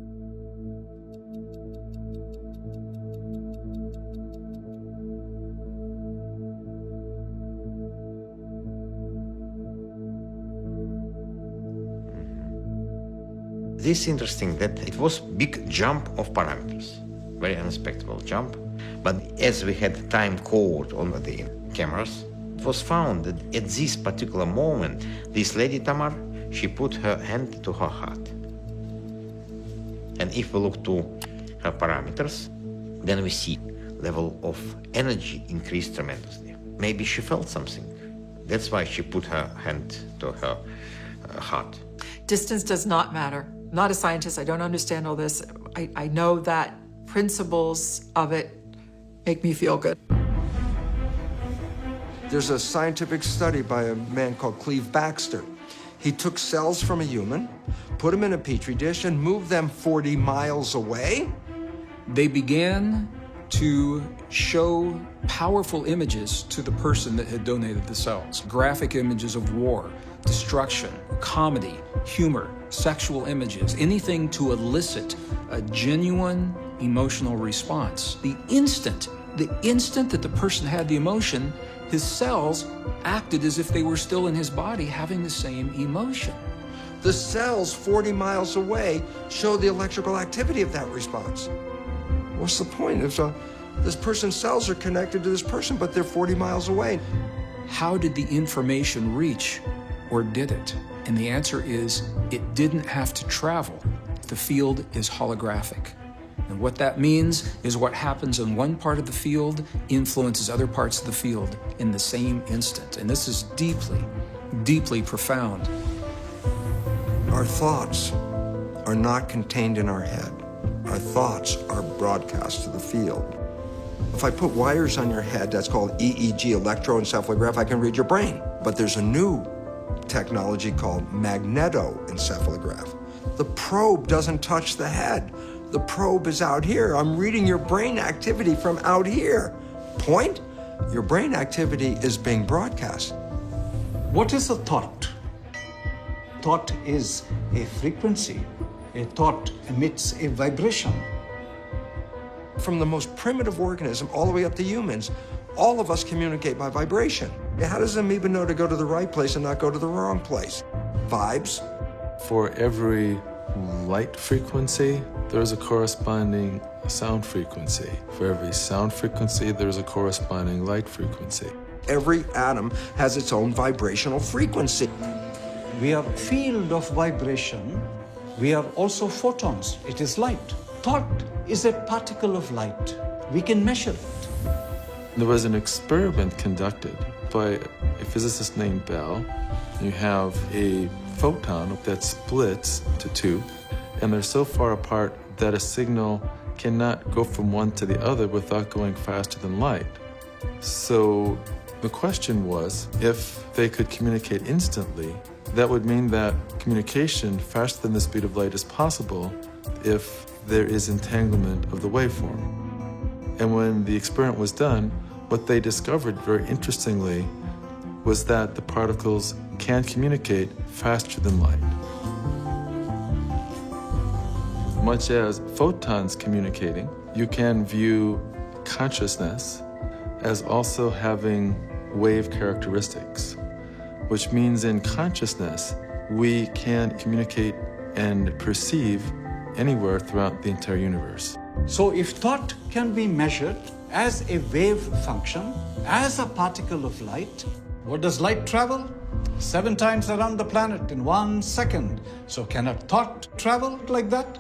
This is interesting that it was big jump of parameters, very unexpected jump. But as we had time code on the cameras, it was found that at this particular moment, this lady Tamar, she put her hand to her heart. And if we look to her parameters, then we see level of energy increased tremendously. Maybe she felt something. That's why she put her hand to her heart. Distance does not matter. I'm not a scientist, I don't understand all this. I know that principles of it make me feel good. There's a scientific study by a man called Cleve Baxter. He took cells from a human, put them in a petri dish, and moved them 40 miles away. They began to show powerful images to the person that had donated the cells. Graphic images of war, destruction, comedy, humor, sexual images, anything to elicit a genuine emotional response. The instant that the person had the emotion, his cells acted as if they were still in his body having the same emotion. The cells 40 miles away show the electrical activity of that response. What's the point? This person's cells are connected to this person, but they're 40 miles away. How did the information reach, or did it? And the answer is, it didn't have to travel. The field is holographic. And what that means is what happens in one part of the field influences other parts of the field in the same instant. And this is deeply, deeply profound. Our thoughts are not contained in our head. Our thoughts are broadcast to the field. If I put wires on your head, that's called EEG, electroencephalograph, I can read your brain. But there's a new technology called magnetoencephalograph. The probe doesn't touch the head. The probe is out here. I'm reading your brain activity from out here. Point? Your brain activity is being broadcast. What is a thought? Thought is a frequency. A thought emits a vibration. From the most primitive organism all the way up to humans, all of us communicate by vibration. How does an amoeba know to go to the right place and not go to the wrong place? Vibes. For every light frequency, there's a corresponding sound frequency. For every sound frequency, there's a corresponding light frequency. Every atom has its own vibrational frequency. We are a field of vibration. We are also photons. It is light. Thought is a particle of light. We can measure it. There was an experiment conducted by a physicist named Bell. You have a photon that splits to two, and they're so far apart that a signal cannot go from one to the other without going faster than light. So the question was, if they could communicate instantly, that would mean that communication faster than the speed of light is possible if there is entanglement of the waveform. And when the experiment was done, what they discovered very interestingly was that the particles can communicate faster than light. Much as photons communicating, you can view consciousness as also having wave characteristics, which means in consciousness, we can communicate and perceive anywhere throughout the entire universe. So if thought can be measured as a wave function, as a particle of light, what does light travel? 7 times around the planet in 1 second. So can a thought travel like that?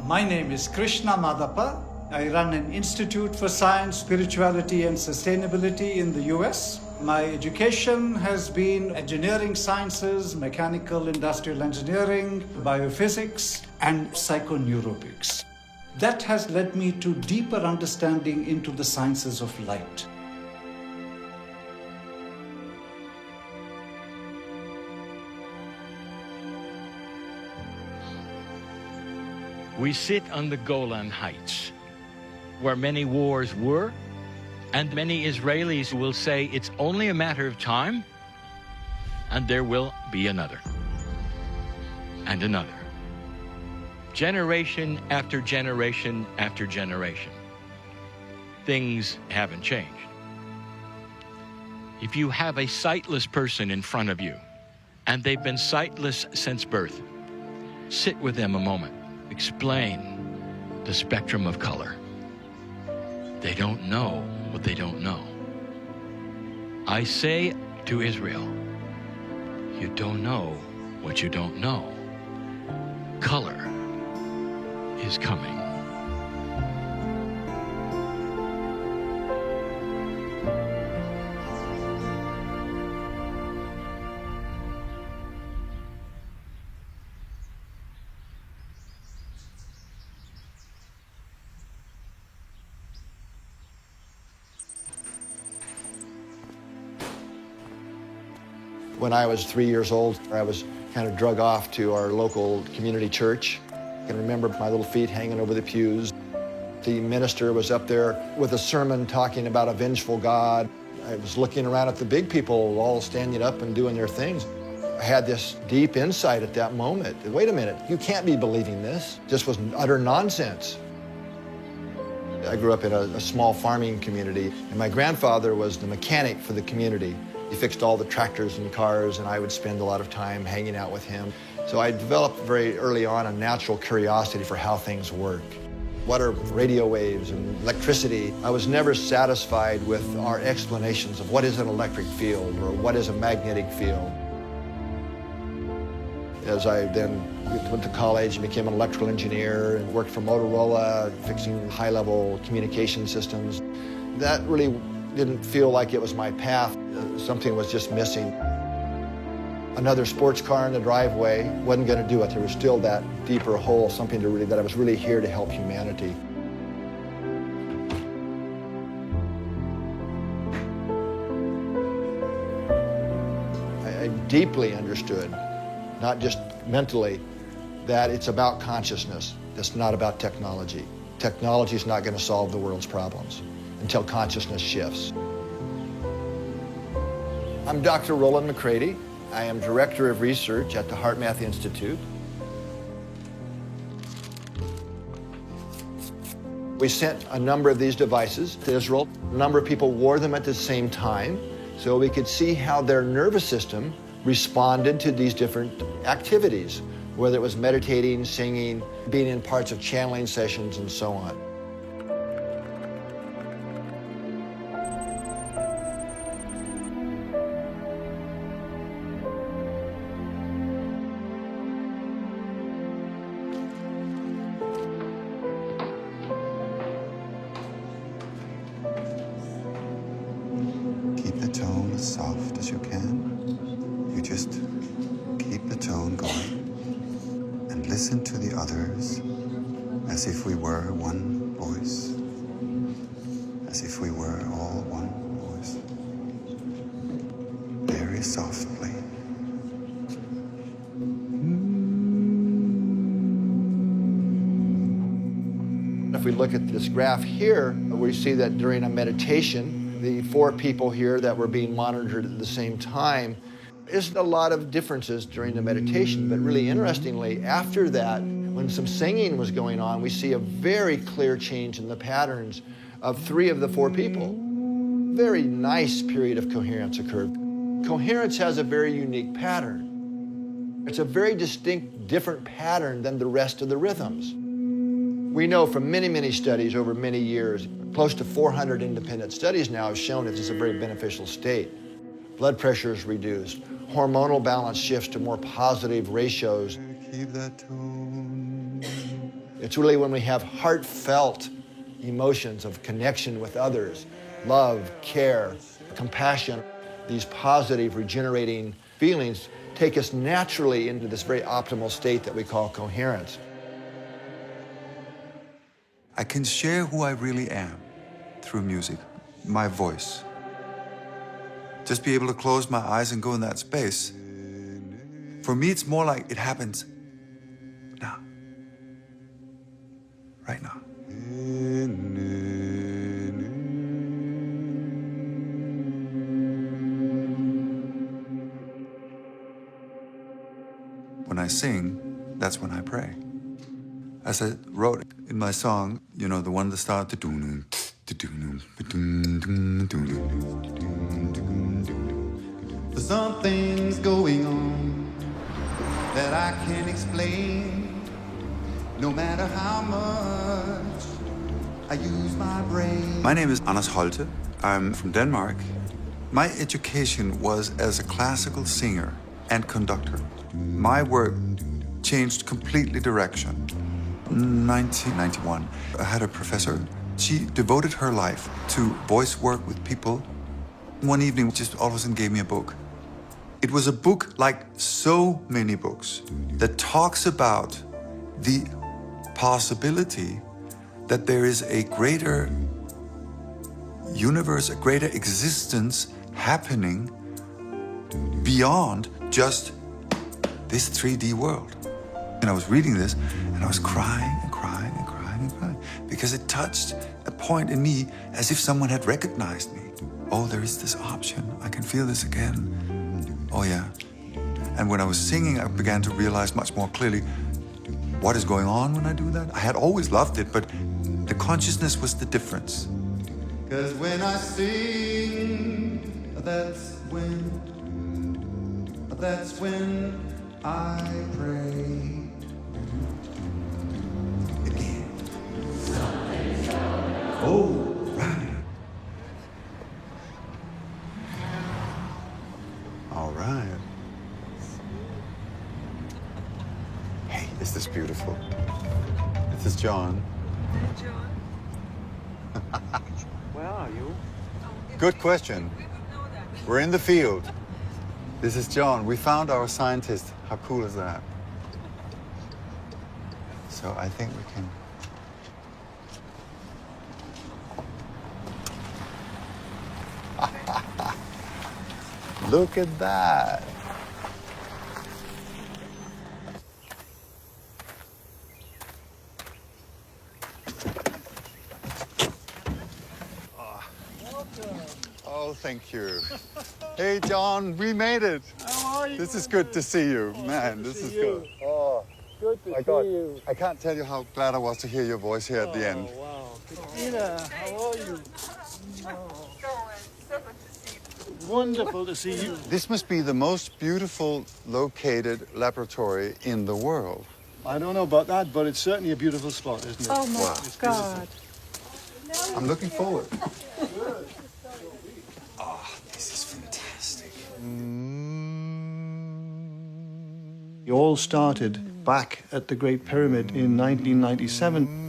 My name is Krishna Madappa. I run an Institute for Science, Spirituality and Sustainability in the US. My education has been engineering sciences, mechanical industrial engineering, biophysics, and psychoneurobics. That has led me to deeper understanding into the sciences of light. We sit on the Golan Heights, where many wars were, and many Israelis will say it's only a matter of time, and there will be another, and another. Generation after generation after generation. Things haven't changed. If you have a sightless person in front of you, and they've been sightless since birth, sit with them a moment. Explain the spectrum of color. They don't know what they don't know. I say to Israel, you don't know what you don't know. Color is coming. When I was 3 years old, I was kind of drug off to our local community church. I can remember my little feet hanging over the pews. The minister was up there with a sermon talking about a vengeful God. I was looking around at the big people all standing up and doing their things. I had this deep insight at that moment. Wait a minute, you can't be believing this. This was utter nonsense. I grew up in a small farming community, and my grandfather was the mechanic for the community. He fixed all the tractors and cars, and I would spend a lot of time hanging out with him. So I developed very early on a natural curiosity for how things work. What are radio waves and electricity? I was never satisfied with our explanations of what is an electric field or what is a magnetic field. As I then went to college and became an electrical engineer and worked for Motorola, fixing high-level communication systems, that really didn't feel like it was my path. Something was just missing. Another sports car in the driveway wasn't going to do it. There was still that deeper hole, something that I was really here to help humanity. I deeply understood, not just mentally, that it's about consciousness. It's not about technology. Technology is not going to solve the world's problems until consciousness shifts. I'm Dr. Roland McCready. I am Director of Research at the HeartMath Institute. We sent a number of these devices to Israel. A number of people wore them at the same time, so we could see how their nervous system responded to these different activities, whether it was meditating, singing, being in parts of channeling sessions, and so on. Keep the tone as soft as you can. You just keep the tone going and listen to the others as if we were one voice, as if we were all one voice. Very softly. If we look at this graph here, we see that during a meditation, the 4 people here that were being monitored at the same time, there's a lot of differences during the meditation, but really interestingly, after that, when some singing was going on, we see a very clear change in the patterns of 3 of the 4 people. Very nice period of coherence occurred. Coherence has a very unique pattern. It's a very distinct, different pattern than the rest of the rhythms. We know from many, many studies over many years, close to 400 independent studies now have shown that it's a very beneficial state. Blood pressure is reduced. Hormonal balance shifts to more positive ratios. Keep that tone. It's really when we have heartfelt emotions of connection with others, love, care, compassion, these positive, regenerating feelings take us naturally into this very optimal state that we call coherence. I can share who I really am through music, my voice. Just be able to close my eyes and go in that space. For me, it's more like it happens now, right now. When I sing, that's when I pray. As I wrote in my song, you know, the one that started Something's going on that I can't explain. No matter how much I use my brain. My name is Anders Holte. I'm from Denmark. My education was as a classical singer and conductor. My work changed completely direction. 1991, I had a professor. She devoted her life to voice work with people. One evening, just all of a sudden gave me a book. It was a book like so many books that talks about the possibility that there is a greater universe, a greater existence happening beyond just this 3D world. And I was reading this and I was crying and crying and crying and crying because it touched a point in me as if someone had recognized me. Oh, there is this option. I can feel this again. Oh, yeah. And when I was singing, I began to realize much more clearly what is going on when I do that. I had always loved it, but the consciousness was the difference. 'Cause when I sing, that's when I pray. Again. Oh, right. All right. Is this beautiful? This is John. Where are you? Good question. We're in the field. This is John. We found our scientist. How cool is that? So I think we can... Look at that. Oh, thank you. Hey, John, we made it. How are you? This is good to see you. Man, this is good. Oh, Good to my see God. you. I can't tell you how glad I was to hear your voice here at the end. Wow. Christina, how are you? Wonderful to see you. This must be the most beautiful located laboratory in the world. I don't know about that, but it's certainly a beautiful spot, isn't it? Oh my Wow. God. I'm looking forward. Oh, this is fantastic. It all started back at the Great Pyramid in 1997.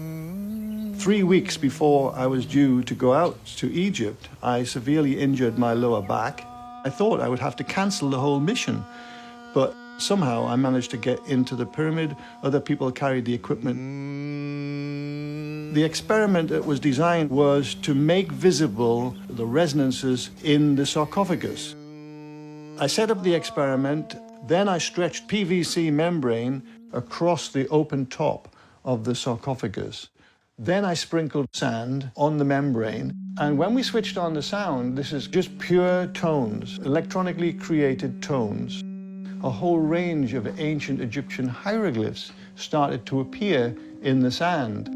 3 weeks before I was due to go out to Egypt, I severely injured my lower back. I thought I would have to cancel the whole mission, but somehow I managed to get into the pyramid. Other people carried the equipment. The experiment that was designed was to make visible the resonances in the sarcophagus. I set up the experiment, then I stretched PVC membrane across the open top of the sarcophagus. Then I sprinkled sand on the membrane, and when we switched on the sound, this is just pure tones, electronically created tones. A whole range of ancient Egyptian hieroglyphs started to appear in the sand.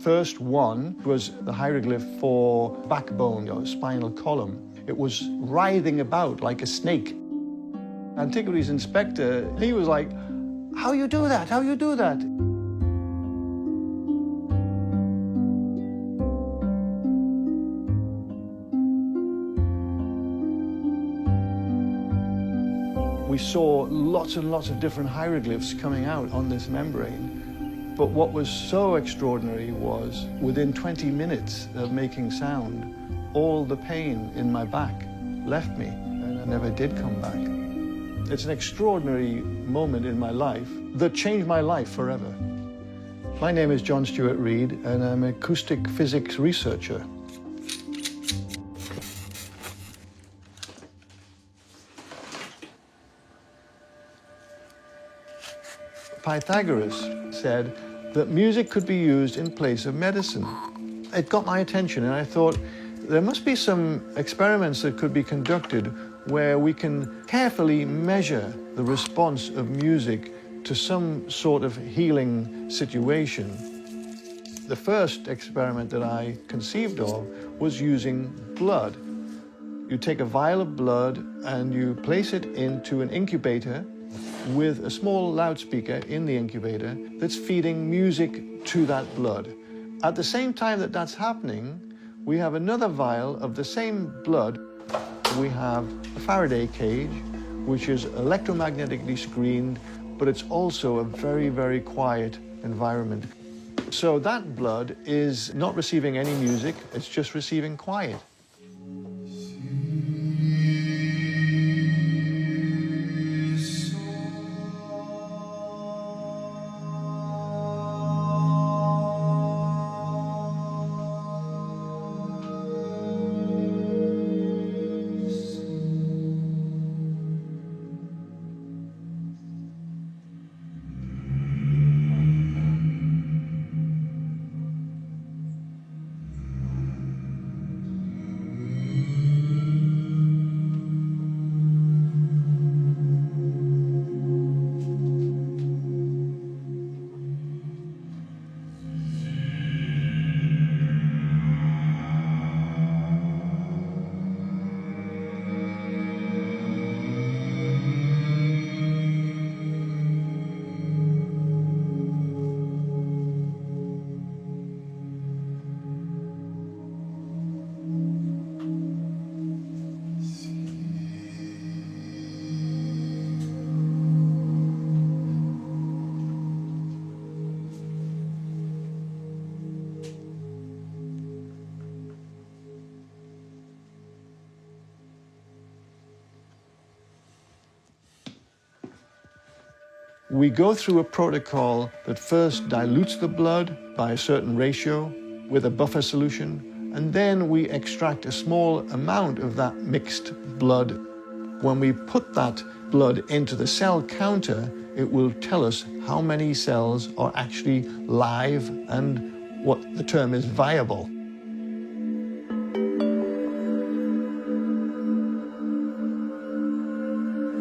First one was the hieroglyph for backbone or spinal column. It was writhing about like a snake. Antiquities inspector, he was like, "How you do that? How you do that?" We saw lots and lots of different hieroglyphs coming out on this membrane. But what was so extraordinary was, within 20 minutes of making sound, all the pain in my back left me, and I never did come back. It's an extraordinary moment in my life that changed my life forever. My name is John Stuart Reid, and I'm an acoustic physics researcher. Pythagoras said that music could be used in place of medicine. It got my attention, and I thought there must be some experiments that could be conducted where we can carefully measure the response of music to some sort of healing situation. The first experiment that I conceived of was using blood. You take a vial of blood and you place it into an incubator with a small loudspeaker in the incubator that's feeding music to that blood. At the same time that that's happening, we have another vial of the same blood. We have a Faraday cage, which is electromagnetically screened, but it's also a very, very quiet environment. So that blood is not receiving any music, it's just receiving quiet. We go through a protocol that first dilutes the blood by a certain ratio with a buffer solution, and then we extract a small amount of that mixed blood. When we put that blood into the cell counter, it will tell us how many cells are actually live and what the term is viable.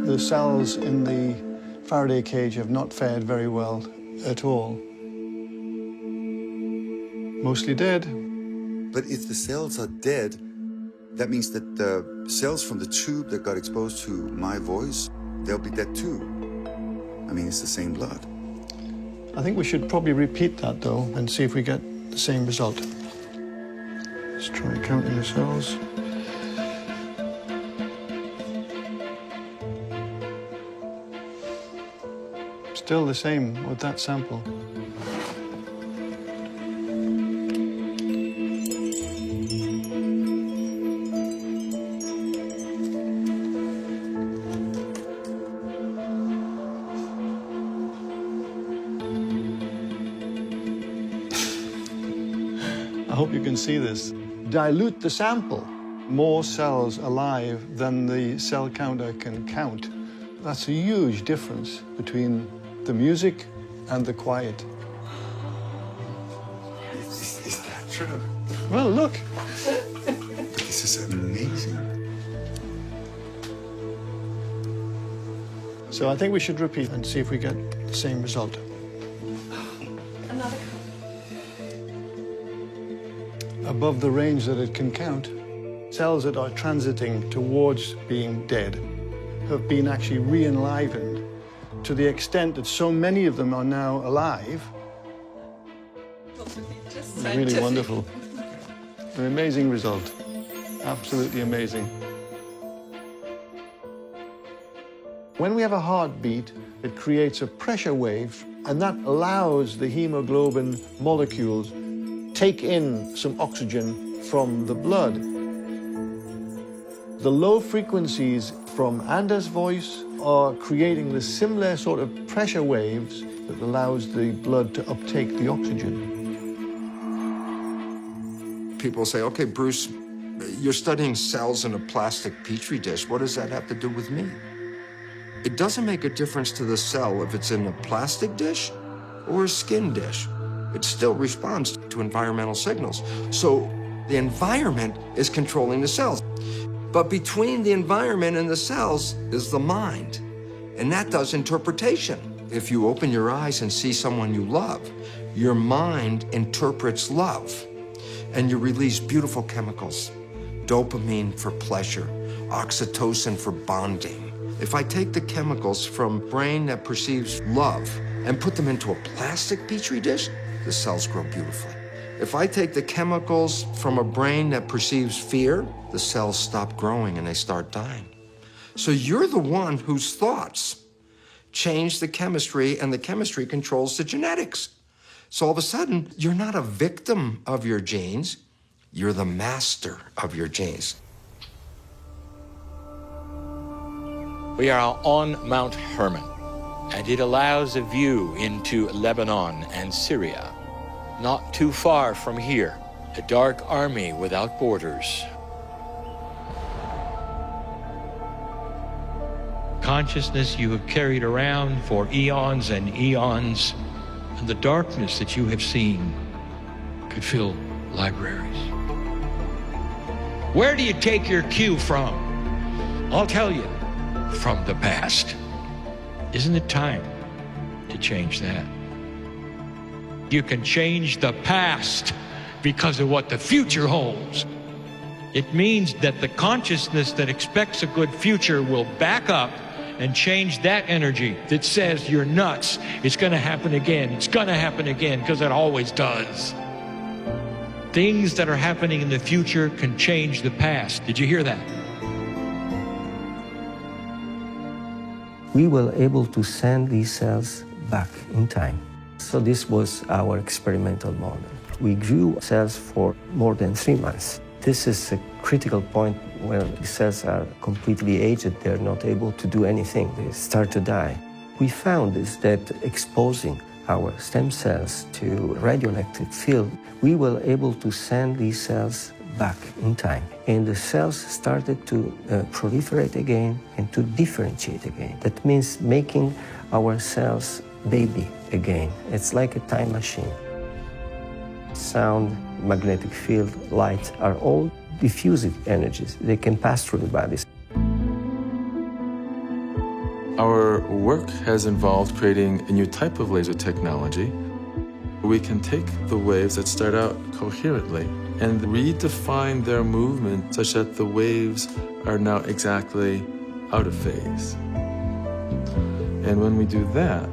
The cells in the Faraday cage have not fared very well at all. Mostly dead. But if the cells are dead, that means that the cells from the tube that got exposed to my voice, they'll be dead too. I mean, it's the same blood. I think we should probably repeat that, though, and see if we get the same result. Let's try counting the cells. Still the same with that sample. I hope you can see this. Dilute the sample. More cells alive than the cell counter can count. That's a huge difference between the music and the quiet. Is that true? Well, look. This is amazing. So I think we should repeat and see if we get the same result. Another. Above the range that it can count, cells that are transiting towards being dead have been actually re-enlivened to the extent that so many of them are now alive. It's really wonderful. An amazing result. Absolutely amazing. When we have a heartbeat, it creates a pressure wave, and that allows the hemoglobin molecules take in some oxygen from the blood. The low frequencies from Anders' voice are creating the similar sort of pressure waves that allows the blood to uptake the oxygen. People say, okay, Bruce, you're studying cells in a plastic petri dish. What does that have to do with me? It doesn't make a difference to the cell if it's in a plastic dish or a skin dish. It still responds to environmental signals. So the environment is controlling the cells. But between the environment and the cells is the mind, and that does interpretation. If you open your eyes and see someone you love, your mind interprets love, and you release beautiful chemicals. Dopamine for pleasure, oxytocin for bonding. If I take the chemicals from brain that perceives love and put them into a plastic petri dish, the cells grow beautifully. If I take the chemicals from a brain that perceives fear, the cells stop growing and they start dying. So you're the one whose thoughts change the chemistry, and the chemistry controls the genetics. So all of a sudden, you're not a victim of your genes, you're the master of your genes. We are on Mount Hermon, and it allows a view into Lebanon and Syria. Not too far from here, a dark army without borders. Consciousness you have carried around for eons and eons, and the darkness that you have seen could fill libraries. Where do you take your cue from? I'll tell you, from the past. Isn't it time to change that? You can change the past because of what the future holds. It means that the consciousness that expects a good future will back up and change that energy that says you're nuts. It's going to happen again. It's going to happen again, because it always does. Things that are happening in the future can change the past. Did you hear that? We were able to send these cells back in time. So this was our experimental model. We grew cells for more than 3 months. This is a critical point where the cells are completely aged. They're not able to do anything. They start to die. we found is that exposing our stem cells to radioelectric field, we were able to send these cells back in time. And the cells started to proliferate again and to differentiate again. That means making our cells baby again. It's like a time machine. Sound, magnetic field, light are all diffusive energies. They can pass through the body. Our work has involved creating a new type of laser technology. We can take the waves that start out coherently and redefine their movement such that the waves are now exactly out of phase. And when we do that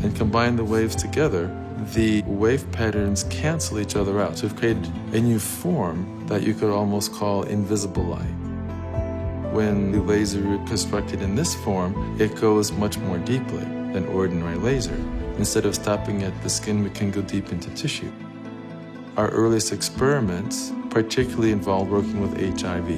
and combine the waves together, the wave patterns cancel each other out. So we've created a new form that you could almost call invisible light. When the laser is constructed in this form, it goes much more deeply than ordinary laser. Instead of stopping at the skin, we can go deep into tissue. Our earliest experiments particularly involved working with HIV.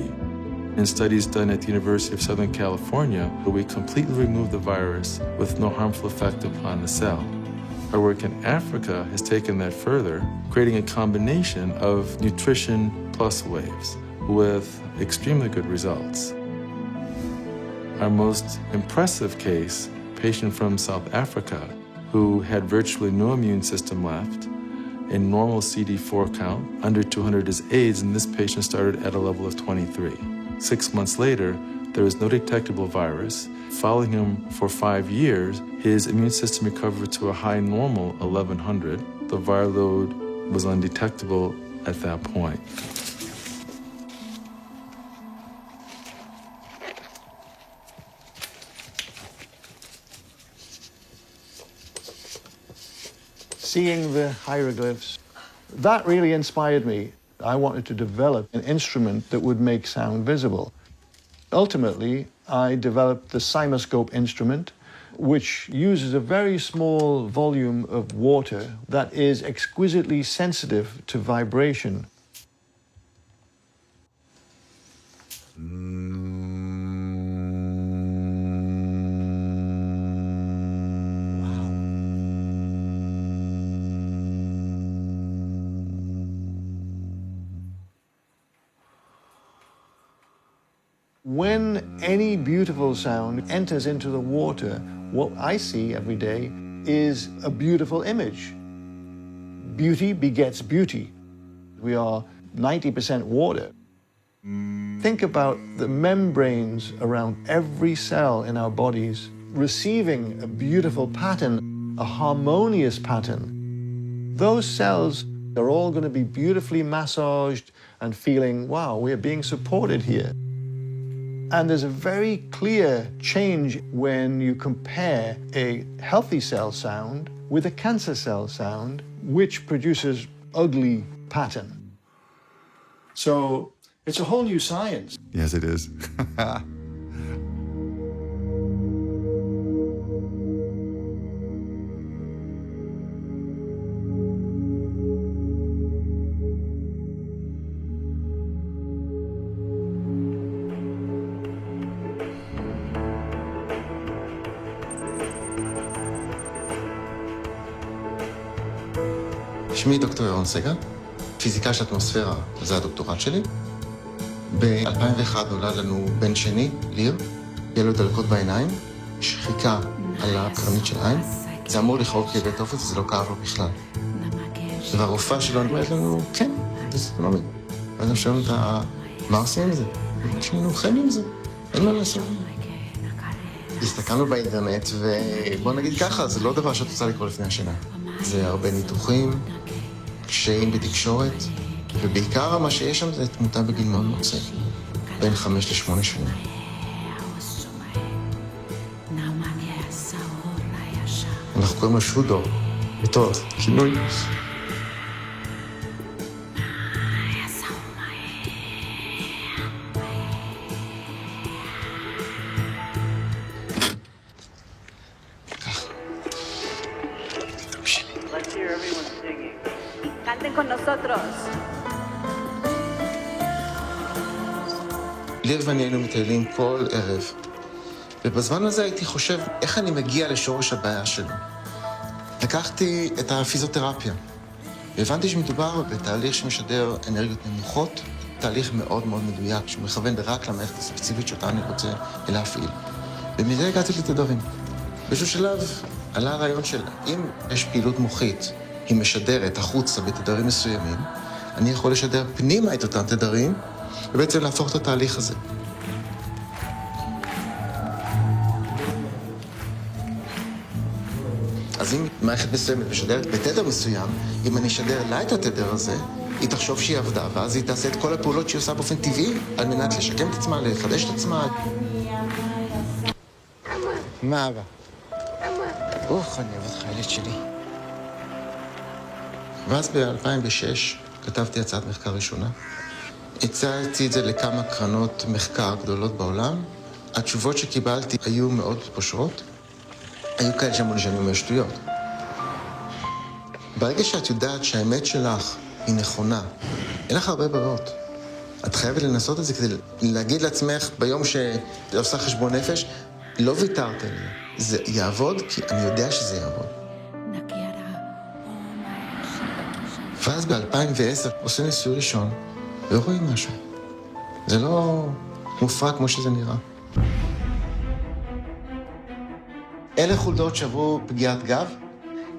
In studies done at the University of Southern California, where we completely removed the virus with no harmful effect upon the cell. Our work in Africa has taken that further, creating a combination of nutrition plus waves with extremely good results. Our most impressive case, a patient from South Africa who had virtually no immune system left, a normal CD4 count, under 200 is AIDS, and this patient started at a level of 23. 6 months later, there was no detectable virus. Following him for 5 years, his immune system recovered to a high normal 1100. The viral load was undetectable at that point. Seeing the hieroglyphs, that really inspired me. I wanted to develop an instrument that would make sound visible. Ultimately, I developed the Cymoscope instrument, which uses a very small volume of water that is exquisitely sensitive to vibration. When any beautiful sound enters into the water, what I see every day is a beautiful image. Beauty begets beauty. We are 90% water. Think about the membranes around every cell in our bodies receiving a beautiful pattern, a harmonious pattern. Those cells are all going to be beautifully massaged and feeling, wow, we're being supported here. And there's a very clear change when you compare a healthy cell sound with a cancer cell sound, which produces ugly pattern. So it's a whole new science. Yes, it is. שמי דוקטור ירון סגל, פיזיקה של אטמוספירה, זה הדוקטורט שלי. ב-2001 נולד לנו בן שני, ליר, יהיה לו דלקות בעיניים, שחיקה על הקרנית של עין. זה אמור לכאוב כאבי תופת, זה לא כאב לו בכלל. והרופאה שלו אומרת לנו, כן, זה לא מבין. ואז הם שואלים אותה, מה עושים עם זה? אנחנו חיים עם זה, אין מה לעשות. הסתכלנו באינטרנט, ובוא נגיד ככה, זה לא דבר שאת רוצה לקרוא לפני השינה. זה הרבה ניתוחים, קשיים בתקשורת, ובעיקר מה שיש שם זה תמותה בגיל מאוד מאוד צעיר, בין 5 ל-8 שנים. אנחנו קוראים לו שודו, לטעות, כינוי. ליר ואני היינו מטיילים כל ערב ובזמן הזה הייתי חושב, איך אני מגיע לשורש הבעיה שלו? לקחתי את הפיזיותרפיה, והבנתי שמדובר בתהליך שמשדר אנרגיות נמוכות, תהליך מאוד מאוד מדויק, שהוא מכוון רק למערכת הספציפית שאותה אני רוצה להפעיל. ומזה הגעתי לתדרים. באיזשהו שלב עלה הרעיון של אם יש פעילות מוחית, היא משדרת החוצה בתדרים מסוימים, אני יכול לשדר פנימה את אותם תדרים, ובעצם להפוך את התהליך הזה. אז אם מערכת מסוימת משדרת בתדר מסוים, אם אני אשדר לה את התדר הזה, היא תחשוב שהיא עבדה, ואז היא תעשה את כל הפעולות שהיא עושה באופן טבעי, על מנת לשקם את עצמה, לחדש את עצמה. מה אבא? אוח, אני אוהב אותך, ילד שלי. ואז ב-2006 כתבתי הצעת מחקר ראשונה. הצעתי את זה לכמה קרנות מחקר גדולות בעולם. התשובות שקיבלתי היו מאוד פושרות. היו כאלה שאמרו לי שאני אומר שטויות. ברגע שאת יודעת שהאמת שלך היא נכונה, אין לך הרבה ברירות. את חייבת לנסות את זה כדי להגיד לעצמך ביום שאת עושה חשבון נפש, לא ויתרת על זה. זה יעבוד כי אני יודע שזה יעבוד. ואז ב-2010 עושים ניסוי ראשון ורואים משהו. זה לא מופרע כמו שזה נראה. אלה חולדות שעברו פגיעת גב.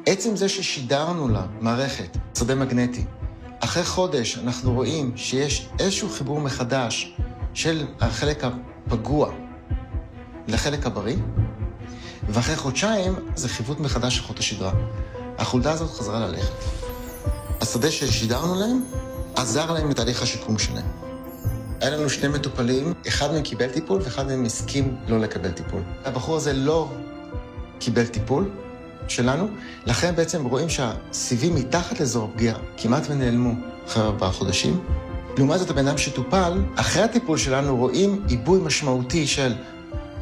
עצם זה ששידרנו לה מערכת, שדה מגנטי, אחרי חודש אנחנו רואים שיש איזשהו חיבור מחדש של החלק הפגוע לחלק הבריא, ואחרי חודשיים זה חיווט מחדש של חוט השדרה. החולדה הזאת חזרה ללכת. השדה ששידרנו להם עזר להם לתהליך השיקום שלהם. היה לנו שני מטופלים, אחד מהם קיבל טיפול ואחד מהם הסכים לא לקבל טיפול. הבחור הזה לא קיבל טיפול שלנו, לכן בעצם רואים שהסיבים מתחת לאזור הפגיעה כמעט ונעלמו אחרי 4 חודשים. לעומת זאת, הבן אדם שטופל, אחרי הטיפול שלנו רואים עיבוי משמעותי של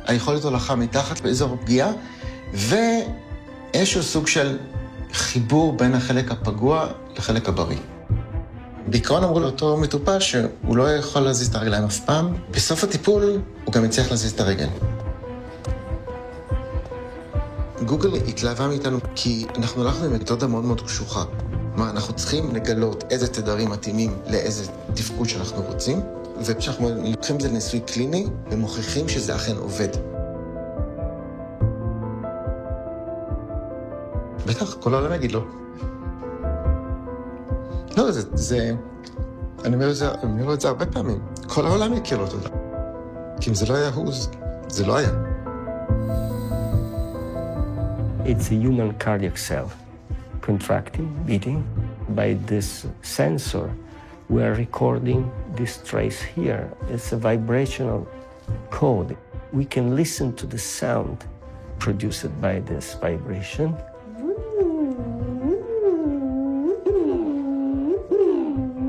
היכולת הולכה מתחת לאזור הפגיעה, ואיזשהו סוג של חיבור בין החלק הפגוע לחלק הבריא. בעיקרון אמרו לאותו מטופל שהוא לא יכול להזיז את הרגליים אף פעם. בסוף הטיפול הוא גם הצליח להזיז את הרגל. גוגל התלהבה מאיתנו כי אנחנו הלכנו עם מתודה מאוד מאוד קשוחה. כלומר, אנחנו צריכים לגלות איזה תדרים מתאימים לאיזה תפקוד שאנחנו רוצים, וכשאנחנו לוקחים את זה לניסוי קליני ומוכיחים שזה אכן עובד. בטח, כל העולם יגיד לו. לא, אני אומר את זה הרבה פעמים. כל העולם יכיר לו תודה. כי אם זה לא היה זה לא היה. It's a human cardiac cell, contracting, beating. By this sensor, we are recording this trace here. It's a vibrational code. We can listen to the sound produced by this vibration.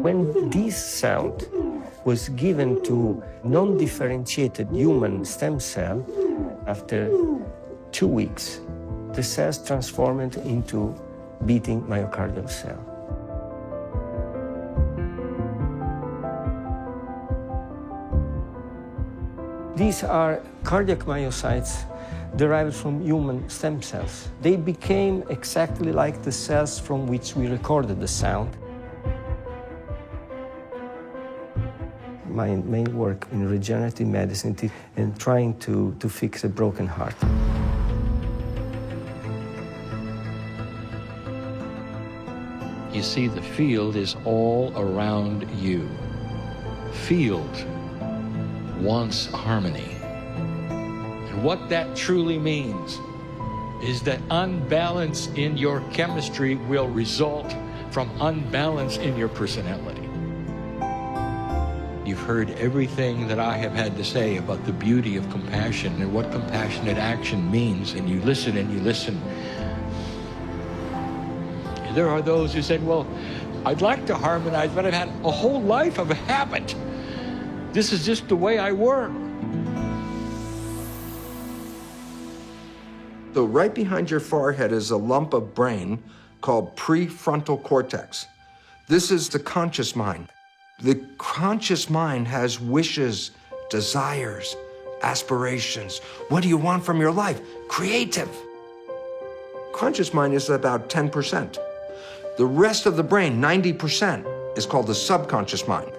When this sound was given to non-differentiated human stem cell, after 2 weeks, the cells transformed into beating myocardial cell. These are cardiac myocytes derived from human stem cells. They became exactly like the cells from which we recorded the sound. My main work in regenerative medicine and trying to fix a broken heart. You see, the field is all around you. Field wants harmony. And what that truly means is that unbalance in your chemistry will result from unbalance in your personality. You've heard everything that I have had to say about the beauty of compassion and what compassionate action means, and you listen and you listen. There are those who said, well, I'd like to harmonize, but I've had a whole life of a habit. This is just the way I work. So right behind your forehead is a lump of brain called prefrontal cortex. This is the conscious mind. The conscious mind has wishes, desires, aspirations. What do you want from your life? Creative. Conscious mind is about 10%. The rest of the brain, 90%, is called the subconscious mind.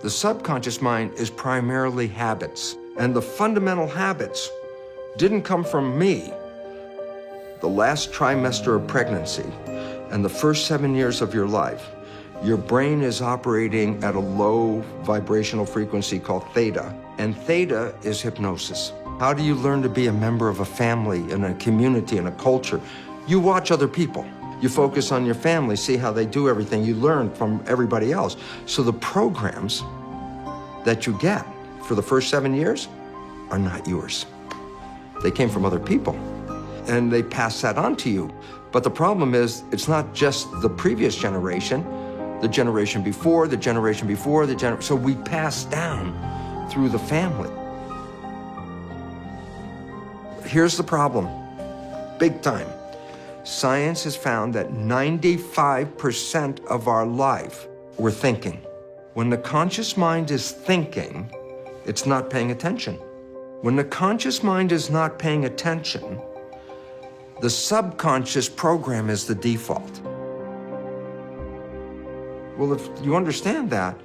The subconscious mind is primarily habits, and the fundamental habits didn't come from me. The last trimester of pregnancy and the first 7 years of your life, your brain is operating at a low vibrational frequency called theta, and theta is hypnosis. How do you learn to be a member of a family, in a community, in a culture? You watch other people. You focus on your family, see how they do everything. You learn from everybody else. So the programs that you get for the first 7 years are not yours. They came from other people, and they pass that on to you. But the problem is, it's not just the previous generation, the generation before, the generation before, so we pass down through the family. Here's the problem, big time. Science has found that 95% of our life, we're thinking. When the conscious mind is thinking, it's not paying attention. When the conscious mind is not paying attention, the subconscious program is the default. Well, if you understand that,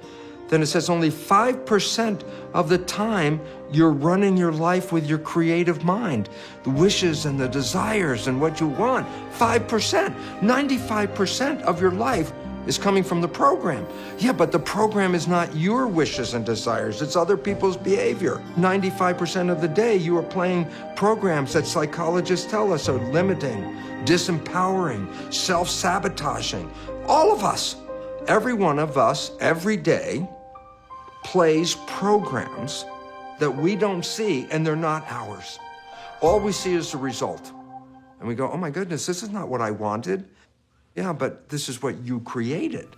then it says only 5% of the time you're running your life with your creative mind, the wishes and the desires and what you want. 5%, 95% of your life is coming from the program. Yeah, but the program is not your wishes and desires, it's other people's behavior. 95% of the day you are playing programs that psychologists tell us are limiting, disempowering, self-sabotaging. All of us, every one of us, every day, plays programs that we don't see, and they're not ours. All we see is the result. And we go, oh my goodness, this is not what I wanted. Yeah, but this is what you created.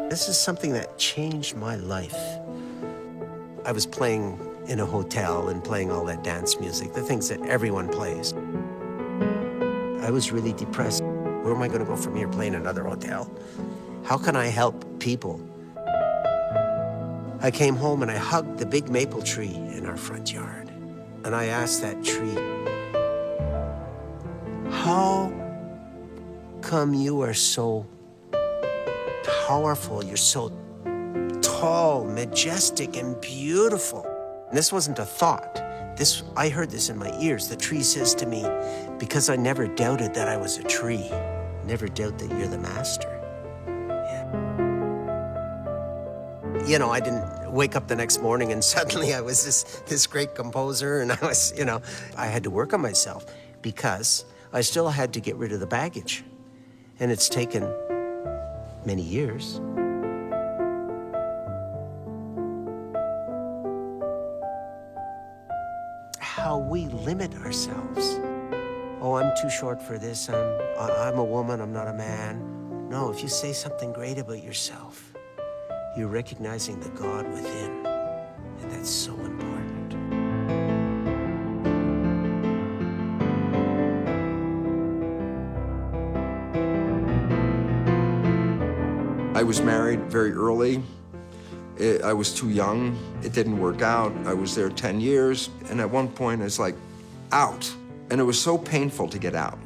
This is something that changed my life. I was playing in a hotel and playing all that dance music, the things that everyone plays. I was really depressed. Where am I going to go from here, playing another hotel? How can I help people? I came home and I hugged the big maple tree in our front yard. And I asked that tree, how come you are so powerful? You're so tall, majestic, and beautiful. And this wasn't a thought. I heard this in my ears. The tree says to me, because I never doubted that I was a tree, never doubt that you're the master. You know, I didn't wake up the next morning and suddenly I was this great composer, and I had to work on myself because I still had to get rid of the baggage. And it's taken many years. How we limit ourselves. Oh, I'm too short for this. I'm a woman, I'm not a man. No, if you say something great about yourself, you're recognizing the God within, and that's so important. I was married very early. I was too young. It didn't work out. I was there 10 years, and at one point it's like, out. And it was so painful to get out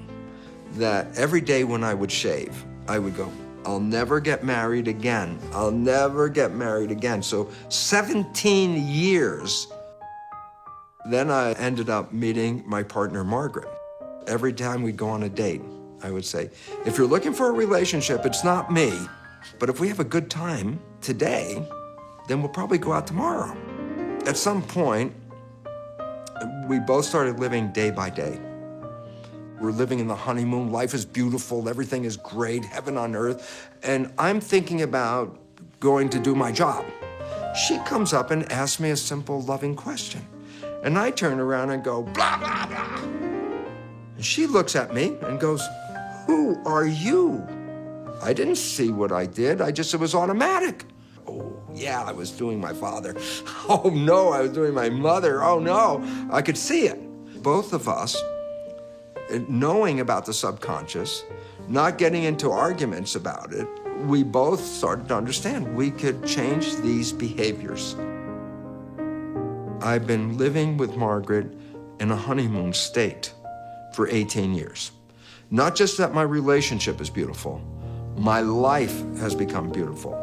that every day when I would shave, I would go, I'll never get married again. I'll never get married again. So 17 years. Then I ended up meeting my partner, Margaret. Every time we'd go on a date, I would say, if you're looking for a relationship, it's not me. But if we have a good time today, then we'll probably go out tomorrow. At some point, we both started living day by day. We're living in the honeymoon, life is beautiful, everything is great, heaven on earth, and I'm thinking about going to do my job. She comes up and asks me a simple, loving question, and I turn around and go, blah, blah, blah. And she looks at me and goes, who are you? I didn't see what I did, it was automatic. Oh, yeah, I was doing my father. Oh, no, I was doing my mother. Oh, no, I could see it. Both of us, knowing about the subconscious, not getting into arguments about it, we both started to understand we could change these behaviors. I've been living with Margaret in a honeymoon state for 18 years. Not just that my relationship is beautiful, my life has become beautiful.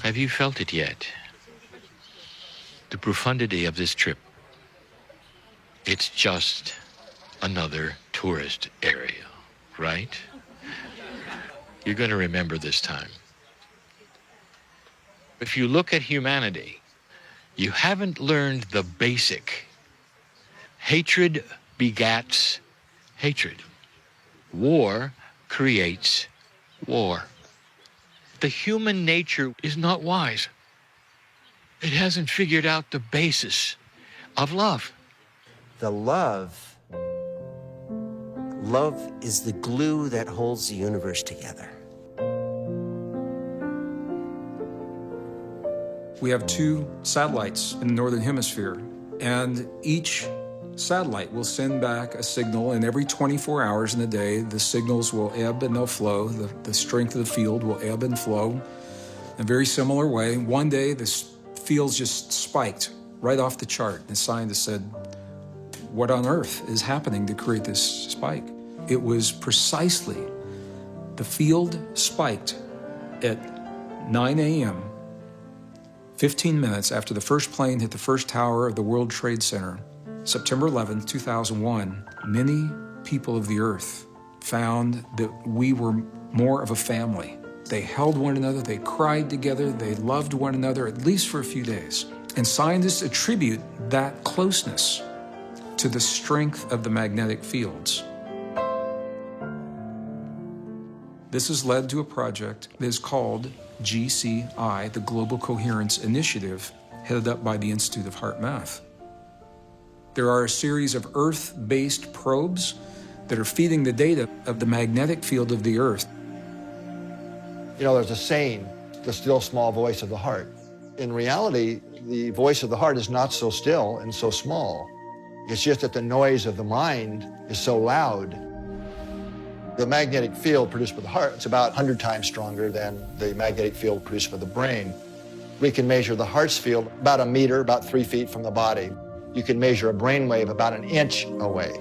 Have you felt it yet? The profundity of this trip. It's just another tourist area, right? You're going to remember this time. If you look at humanity, you haven't learned the basic. Hatred begats hatred. War creates war. The human nature is not wise. It hasn't figured out the basis of love. The love is the glue that holds the universe together. We have 2 satellites in the northern hemisphere, and each satellite will send back a signal, and every 24 hours in the day, the signals will ebb and they'll flow. The strength of the field will ebb and flow in a very similar way. One day, this field just spiked right off the chart, and scientists said, what on earth is happening to create this spike? It was precisely the field spiked at 9 a.m., 15 minutes after the first plane hit the first tower of the World Trade Center, September 11, 2001. Many people of the earth found that we were more of a family. They held one another, they cried together, they loved one another, at least for a few days. And scientists attribute that closeness to the strength of the magnetic fields. This has led to a project that is called GCI, the Global Coherence Initiative, headed up by the Institute of Heart Math. There are a series of Earth-based probes that are feeding the data of the magnetic field of the Earth. You know, there's a saying, the still small voice of the heart. In reality, the voice of the heart is not so still and so small. It's just that the noise of the mind is so loud. The magnetic field produced by the heart is about 100 times stronger than the magnetic field produced by the brain. We can measure the heart's field about a meter, about 3 feet from the body. You can measure a brain wave about an inch away.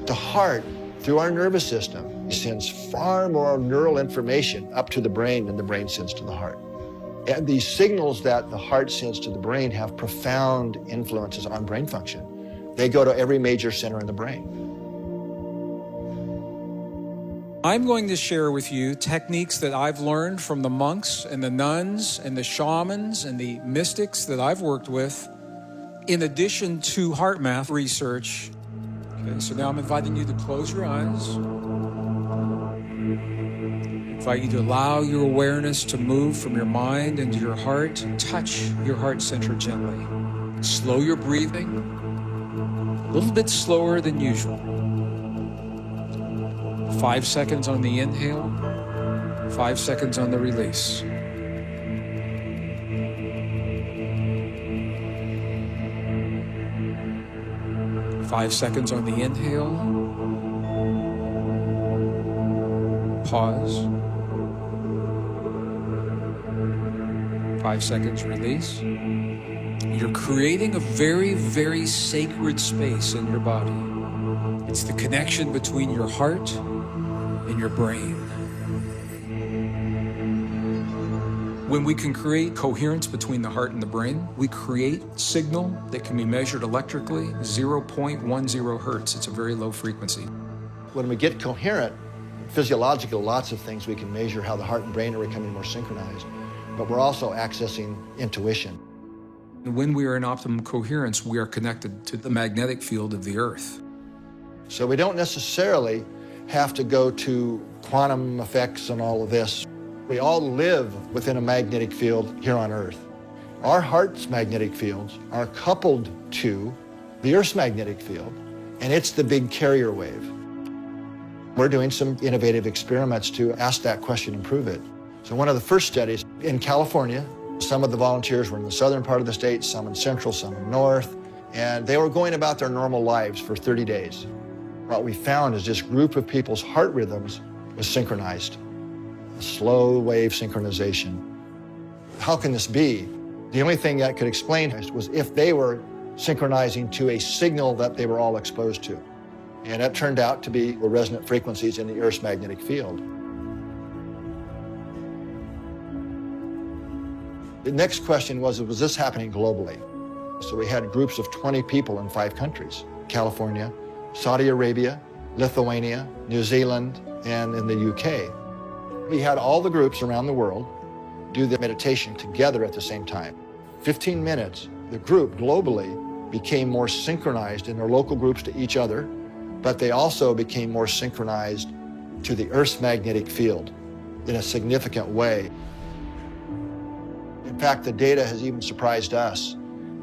The heart, through our nervous system, sends far more neural information up to the brain than the brain sends to the heart. And these signals that the heart sends to the brain have profound influences on brain function. They go to every major center in the brain. I'm going to share with you techniques that I've learned from the monks and the nuns and the shamans and the mystics that I've worked with, in addition to heart math research. Okay, so now I'm inviting you to close your eyes. I invite you to allow your awareness to move from your mind into your heart. Touch your heart center gently. Slow your breathing, a little bit slower than usual. 5 seconds on the inhale, 5 seconds on the release. Five seconds on the inhale. Pause. 5 seconds release. You're creating a very, very sacred space in your body. It's the connection between your heart and your brain. When we can create coherence between the heart and the brain, we create signal that can be measured electrically, 0.10 hertz. It's a very low frequency. When we get coherent, physiologically, lots of things we can measure how the heart and brain are becoming more synchronized, but we're also accessing intuition. When we are in optimum coherence, we are connected to the magnetic field of the Earth. So we don't necessarily have to go to quantum effects and all of this. We all live within a magnetic field here on Earth. Our heart's magnetic fields are coupled to the Earth's magnetic field, and it's the big carrier wave. We're doing some innovative experiments to ask that question and prove it. So one of the first studies in California, Some of the volunteers were in the southern part of the state, some in central, some in north, and they were going about their normal lives for 30 days. What we found is this group of people's heart rhythms was synchronized, a slow wave synchronization. How can this be? The only thing that could explain this was if they were synchronizing to a signal that they were all exposed to. And that turned out to be the resonant frequencies in the Earth's magnetic field. The next question was this happening globally? So we had groups of 20 people in 5 countries: California, Saudi Arabia, Lithuania, New Zealand, and in the UK. We had all the groups around the world do the meditation together at the same time. 15 minutes, the group globally became more synchronized in their local groups to each other, but they also became more synchronized to the Earth's magnetic field in a significant way. In fact, the data has even surprised us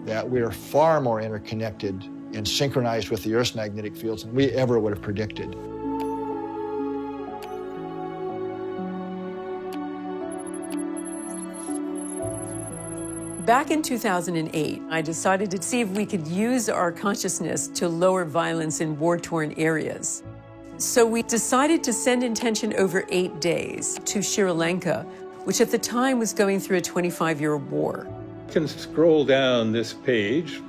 that we are far more interconnected and synchronized with the Earth's magnetic fields than we ever would have predicted. Back in 2008, I decided to see if we could use our consciousness to lower violence in war-torn areas. So we decided to send intention over 8 days to Sri Lanka, which at the time was going through a 25-year war. You can scroll down this page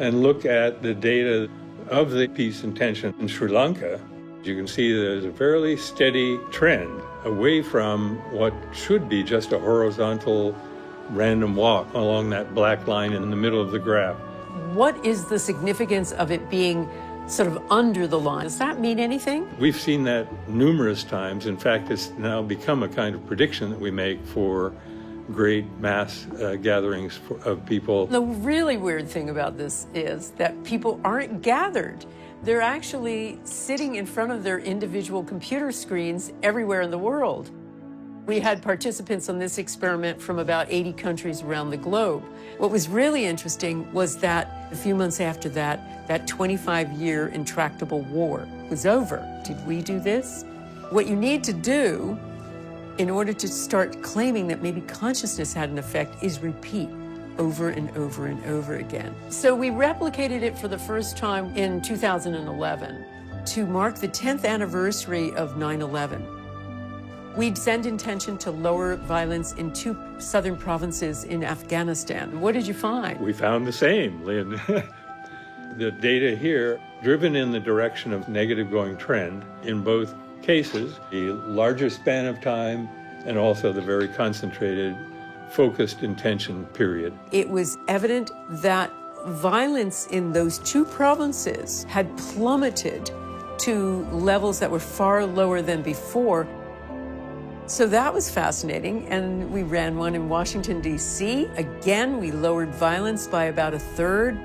and look at the data of the peace intention in Sri Lanka. You can see there's a fairly steady trend away from what should be just a horizontal random walk along that black line in the middle of the graph. What is the significance of it being sort of under the line? Does that mean anything? We've seen that numerous times. In fact, it's now become a kind of prediction that we make for great mass gatherings of people. The really weird thing about this is that people aren't gathered. They're actually sitting in front of their individual computer screens everywhere in the world. We had participants on this experiment from about 80 countries around the globe. What was really interesting was that a few months after that, that 25-year intractable war was over. Did we do this? What you need to do in order to start claiming that maybe consciousness had an effect is repeat over and over and over again. So we replicated it for the first time in 2011 to mark the 10th anniversary of 9/11. We'd send intention to lower violence in 2 southern provinces in Afghanistan. What did you find? We found the same, Lynn. The data here, driven in the direction of negative going trend in both cases, the larger span of time and also the very concentrated, focused intention period. It was evident that violence in those 2 provinces had plummeted to levels that were far lower than before. So that was fascinating, and we ran one in Washington, D.C. Again, we lowered violence by about 1/3.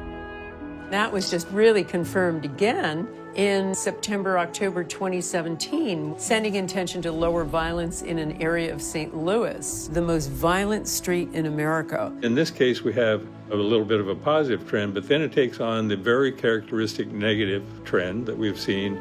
That was just really confirmed again in September, October 2017, sending intention to lower violence in an area of St. Louis, the most violent street in America. In this case, we have a little bit of a positive trend, but then it takes on the very characteristic negative trend that we've seen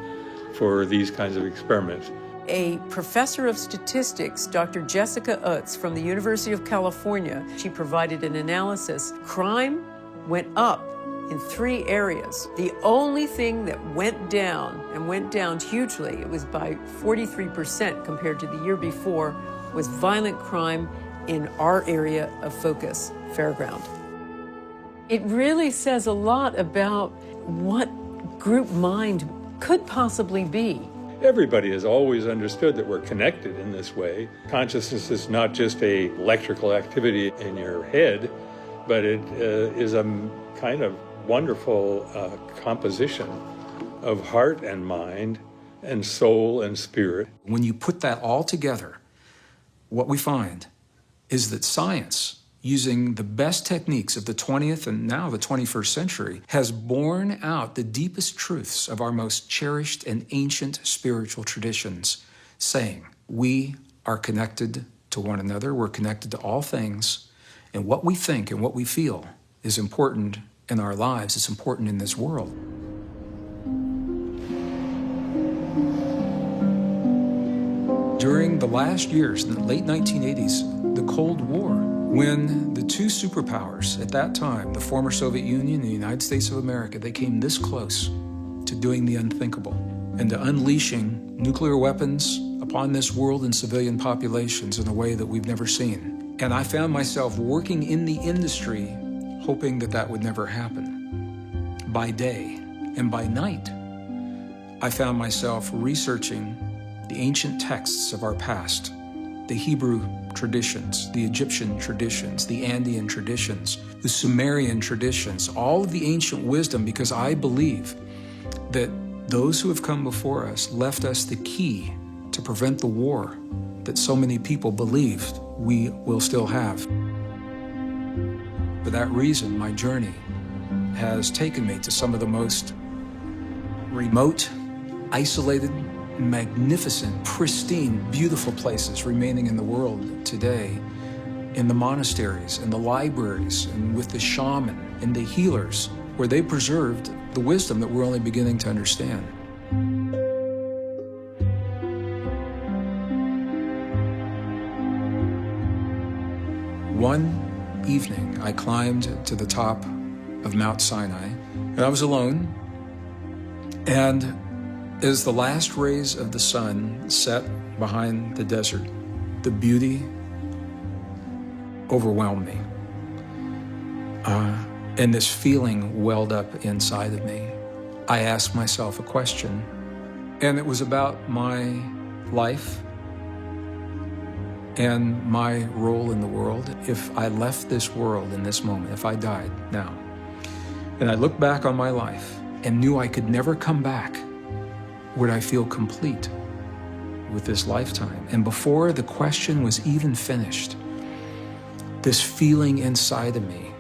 for these kinds of experiments. A professor of statistics, Dr. Jessica Utz from the University of California, she provided an analysis. Crime went up in 3 areas. The only thing that went down, and went down hugely, it was by 43% compared to the year before, was violent crime in our area of focus, Fairground. It really says a lot about what group mind could possibly be. Everybody has always understood that we're connected in this way. Consciousness is not just an electrical activity in your head, but it is a kind of wonderful composition of heart and mind and soul and spirit. When you put that all together, what we find is that science, using the best techniques of the 20th and now the 21st century, has borne out the deepest truths of our most cherished and ancient spiritual traditions, saying we are connected to one another, we're connected to all things, and what we think and what we feel is important in our lives, it's important in this world. During the last years, in the late 1980s, the Cold War When the two superpowers at that time, the former Soviet Union and the United States of America, they came this close to doing the unthinkable and to unleashing nuclear weapons upon this world and civilian populations in a way that we've never seen. And I found myself working in the industry, hoping that that would never happen. By day and by night, I found myself researching the ancient texts of our past, the Hebrew traditions, the Egyptian traditions, the Andean traditions, the Sumerian traditions, all of the ancient wisdom, because I believe that those who have come before us left us the key to prevent the war that so many people believed we will still have. For that reason, my journey has taken me to some of the most remote, isolated, magnificent, pristine, beautiful places remaining in the world today, in the monasteries, in the libraries, and with the shaman and the healers, where they preserved the wisdom that we're only beginning to understand. One evening, I climbed to the top of Mount Sinai, and I was alone, and as the last rays of the sun set behind the desert, the beauty overwhelmed me. And this feeling welled up inside of me. I asked myself a question, and it was about my life and my role in the world. If I left this world in this moment, if I died now, and I looked back on my life and knew I could never come back, would I feel complete with this lifetime? And before the question was even finished, this feeling inside of me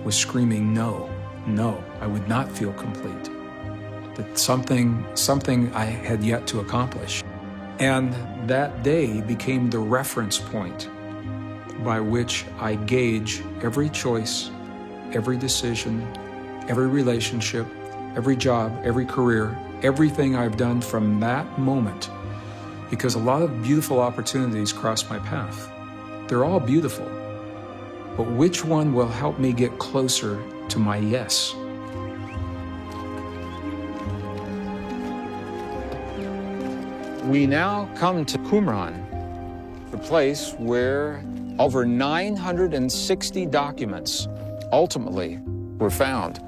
was screaming, no, no, I would not feel complete. That something I had yet to accomplish. And that day became the reference point by which I gauge every choice, every decision, every relationship, every job, every career, everything I've done from that moment, because a lot of beautiful opportunities cross my path. They're all beautiful, but which one will help me get closer to my yes? We now come to Qumran, the place where over 960 documents ultimately were found.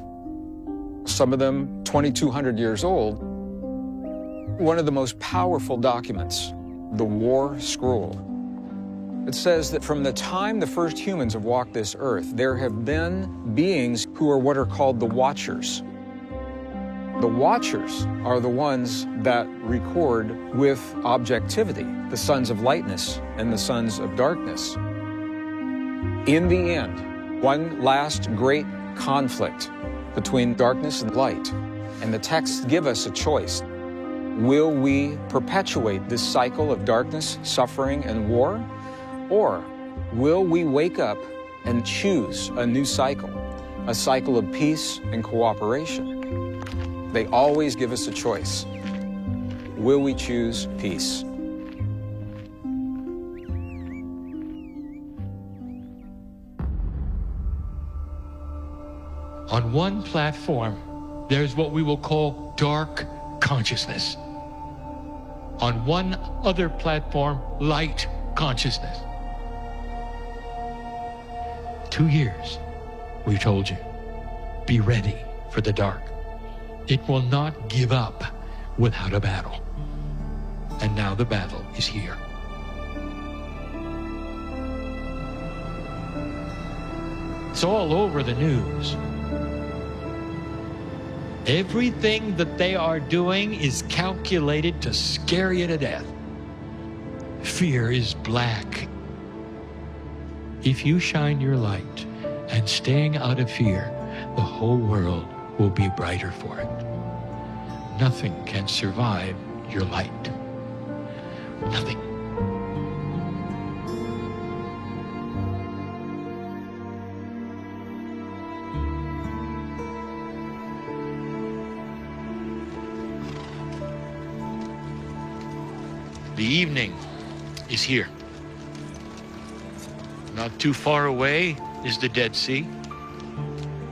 Some of them 2,200 years old. One of the most powerful documents, the War Scroll. It says that from the time the first humans have walked this earth, there have been beings who are what are called the Watchers. The Watchers are the ones that record with objectivity the sons of lightness and the sons of darkness. In the end, one last great conflict between darkness and light. And the texts give us a choice. Will we perpetuate this cycle of darkness, suffering, and war? Or will we wake up and choose a new cycle, a cycle of peace and cooperation? They always give us a choice. Will we choose peace? On one platform, there's what we will call dark consciousness. On one other platform, light consciousness. 2 years, we told you, be ready for the dark. It will not give up without a battle. And now the battle is here. It's all over the news. Everything that they are doing is calculated to scare you to death. Fear is black. If you shine your light and staying out of fear, the whole world will be brighter for it. Nothing can survive your light. Nothing. The evening is here. Not too far away is the Dead Sea.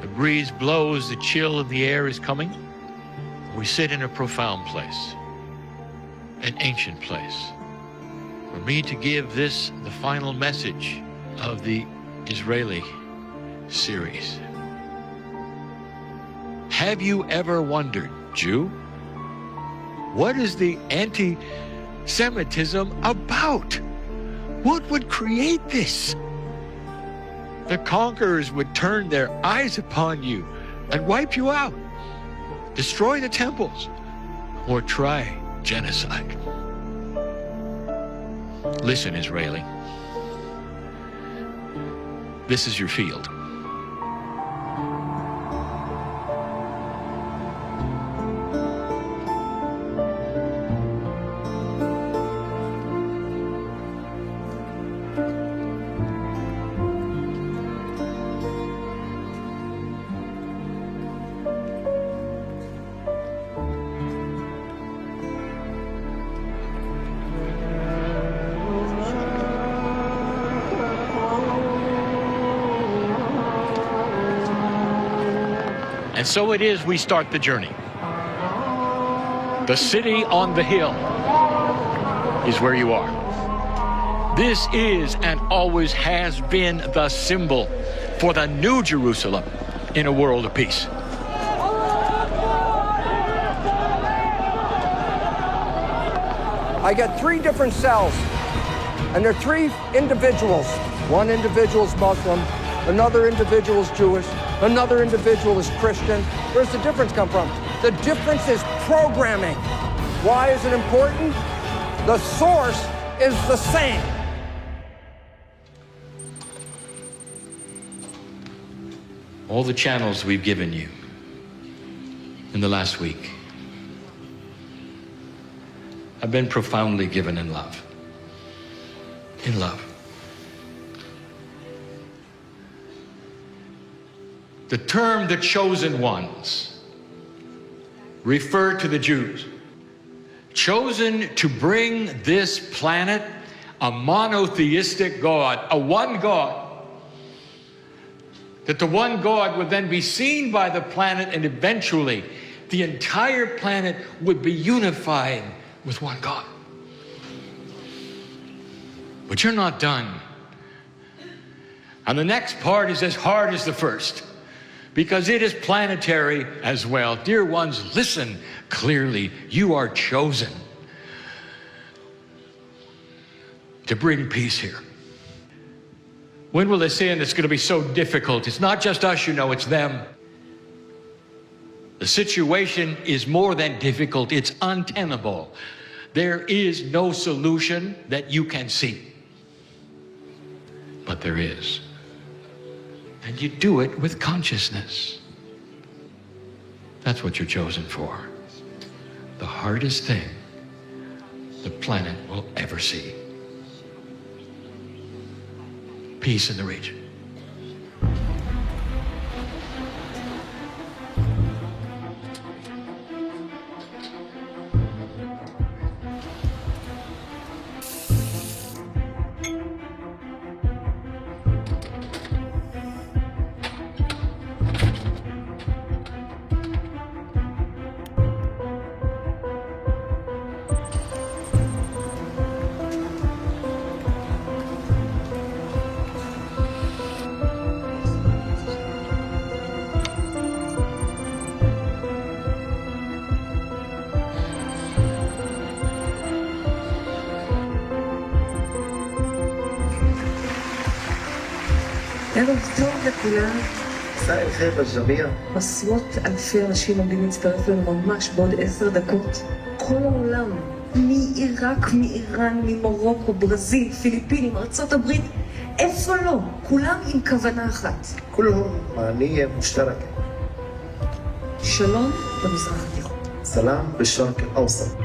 The breeze blows, the chill of the air is coming. We sit in a profound place, an ancient place. For me to give this the final message of the Israeli series. Have you ever wondered, Jew, what is the anti-Semitism about? What would create this? The conquerors would turn their eyes upon you and wipe you out, destroy the temples, or try genocide. Listen, Israeli. This is your field. And so it is we start the journey. The city on the hill is where you are. This is and always has been the symbol for the new Jerusalem in a world of peace. I got 3 different cells, and they're 3 individuals. One individual is Muslim, another individual is Jewish, another individual is Christian. Where's the difference come from? The difference is programming. Why is it important? The source is the same. All the channels we've given you in the last week have been profoundly given in love. In love. The term the chosen ones refer to the Jews, chosen to bring this planet a monotheistic God, a one God, that the one God would then be seen by the planet, and eventually the entire planet would be unified with one God. But you're not done. And the next part is as hard as the first, because it is planetary as well. Dear ones, listen clearly. You are chosen to bring peace here. When will they say, and it's going to be so difficult? It's not just us, you know, it's them. The situation is more than difficult, it's untenable. There is no solution that you can see. But there is. And you do it with consciousness. That's what you're chosen for. The hardest thing the planet will ever see. Peace in the region. ערב טוב לכולם. עשרות אלפי אנשים עומדים להצטרף לנו ממש בעוד 10 דקות. כל העולם, מעיראק, מאיראן, ממרוקו, ברזיל, פיליפינים, ארצות הברית, איפה לא? כולם עם כוונה אחת. كلهم معنية مشتركة. שלום במזרח התיכון. سلام بالشرق الأوسط.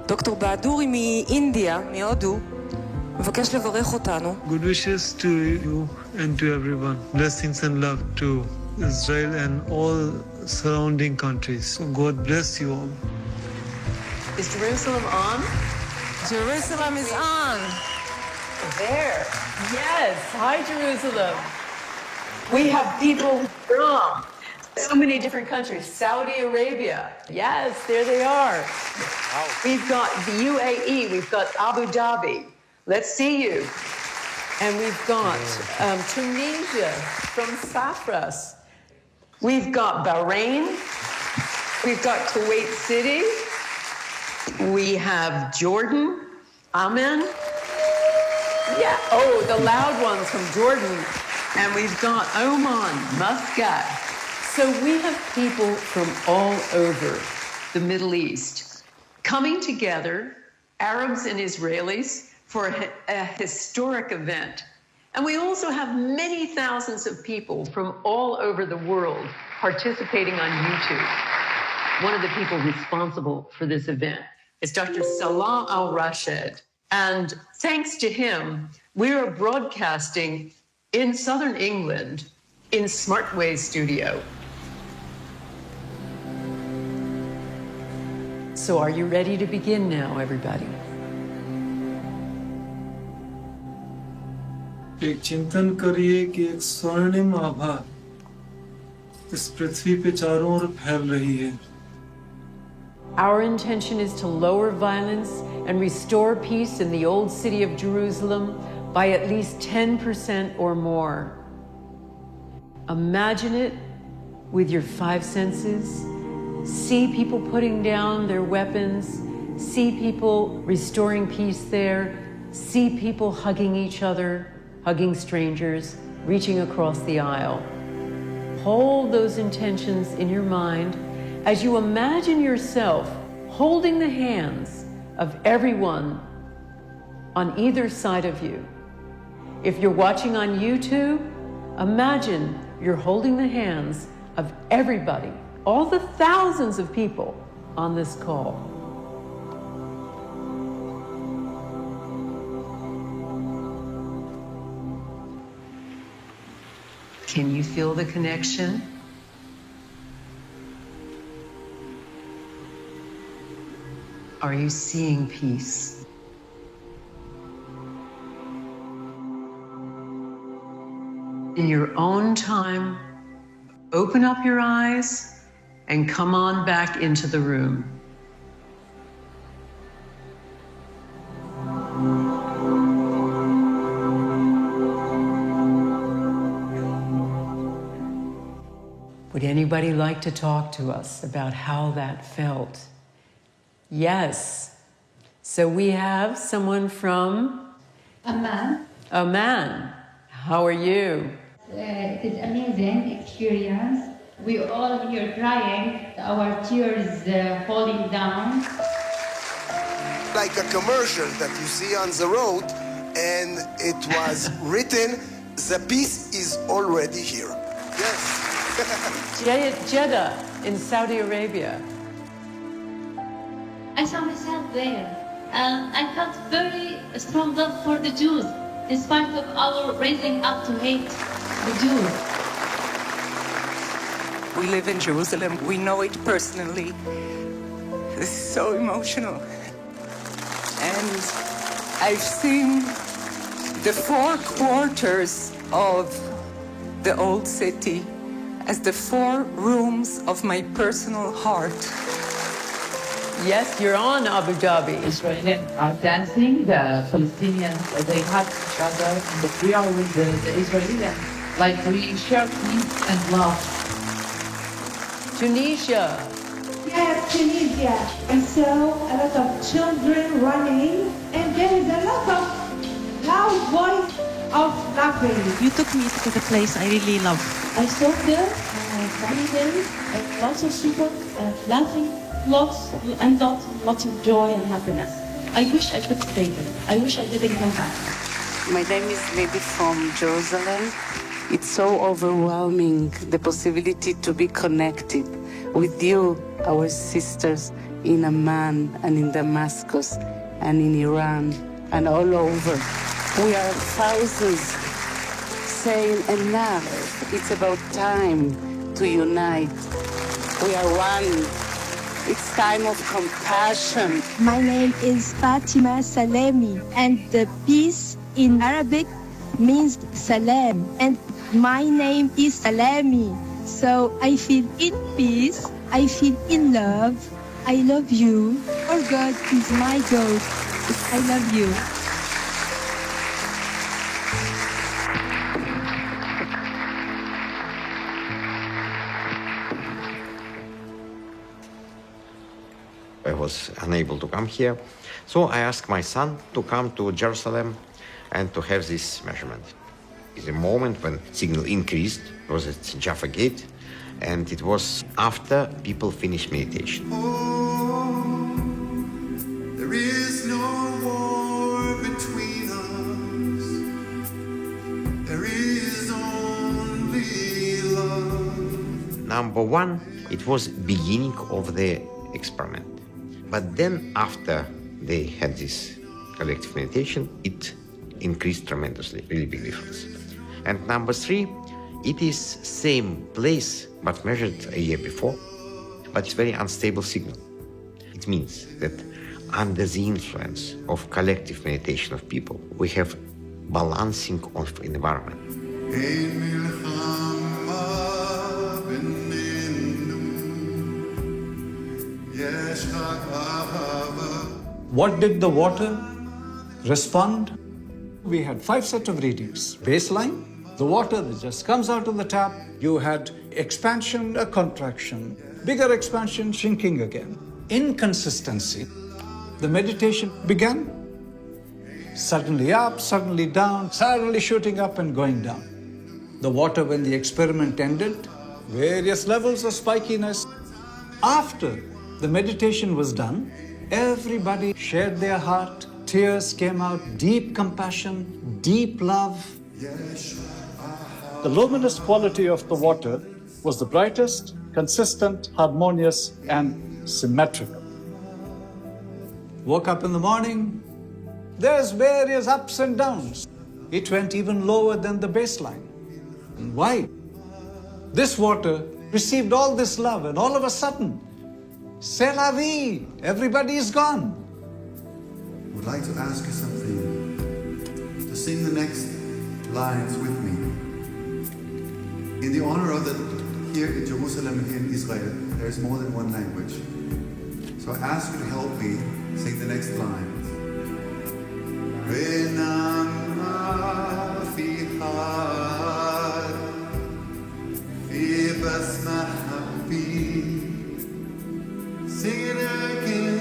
דוקטור בהדורי מאינדיה, מהודו, מבקש לברך אותנו. Good wishes to you and to everyone. Blessings and love to Israel and all surrounding countries. So God bless you all. Is Jerusalem on? Jerusalem is on. there. Yes. Hi, Jerusalem. We have people from so many different countries. Saudi Arabia. Yes, there they are. We've got the UAE. We've got Abu Dhabi. Let's see you. And we've got Tunisia from Saffras. We've got Bahrain. We've got Kuwait City. We have Jordan. Amen. Yeah. Oh, the loud ones from Jordan. And we've got Oman, Muscat. So we have people from all over the Middle East coming together, Arabs and Israelis, for a historic event. And we also have many thousands of people from all over the world participating on YouTube. One of the people responsible for this event is Dr. Salah Al-Rashed. And thanks to him, we are broadcasting in Southern England in Smartway Studio. So are you ready to begin now, everybody? एक चिंतन करिए कि एक स्वर्णिम आभा इस पृथ्वी पे चारों ओर फैल रही है. Our intention is to lower violence and restore peace in the old city of Jerusalem by at least 10% or more. Imagine it with your 5 senses. See people putting down their weapons. See people restoring peace there. See people hugging each other, hugging strangers, reaching across the aisle. Hold those intentions in your mind as you imagine yourself holding the hands of everyone on either side of you. If you're watching on YouTube, imagine you're holding the hands of everybody, all the thousands of people on this call. Can you feel the connection? Are you seeing peace? In your own time, open up your eyes and come on back into the room. Would anybody like to talk to us about how that felt? Yes. So we have someone from Amman. Oman. How are you? It is amazing experience. We all here crying, our tears falling down. Like a commercial that you see on the road, and it was written, the peace is already here. Yes. Jeddah in Saudi Arabia. I saw myself there, and I felt very strong love for the Jews, in spite of our raising up to hate the Jews. We live in Jerusalem. We know it personally. This is so emotional. And I've seen the 4 quarters of the old city as the 4 rooms of my personal heart. Yes, you're on Abu Dhabi. Israelis are dancing, the Palestinians, they hug each other, and we are with the Israelis, like we share peace and love. Tunisia. Yes, Tunisia. I saw a lot of children running, and there is a lot of loud voice of laughing. You took me to the place I really love. I saw there, running there, and lots of people laughing. Lots of joy and happiness. I wish I could stay there. I wish I didn't come back. My name is Lady from Jerusalem. It's so overwhelming, the possibility to be connected with you, our sisters in Amman and in Damascus and in Iran and all over. We are thousands saying enough. It's about time to unite. We are one. It's time of compassion. My name is Fatima Salemi, and the peace in Arabic means salam, and my name is Salami. So I feel in peace, I feel in love, I love you, for God is my God. I love you. I was unable to come here, so I asked my son to come to Jerusalem and to have this measurement. The moment when signal increased was at Jaffa Gate, and it was after people finished meditation. There is no war between us. There is only love. Number one, it was beginning of the experiment. But then after they had this collective meditation, it increased tremendously, really big difference. And number three, it is same place, but measured a year before, but it's very unstable signal. It means that under the influence of collective meditation of people, we have balancing of environment. What did the water respond? We had 5 sets of readings. Baseline, the water that just comes out of the tap. You had expansion, a contraction, bigger expansion, shrinking again. Inconsistency. The meditation began. Suddenly up, suddenly down, suddenly shooting up and going down. The water, when the experiment ended, various levels of spikiness. After the meditation was done, everybody shared their heart, tears came out, deep compassion, deep love. The luminous quality of the water was the brightest, consistent, harmonious, and symmetrical. Woke up in the morning, there's various ups and downs. It went even lower than the baseline. And why? This water received all this love, and all of a sudden, c'est la vie, everybody is gone. I would like to ask you something. To sing the next lines with me. In the honor of that here in Jerusalem and here in Israel, there is more than one language. So I ask you to help me sing the next lines. Sing it again.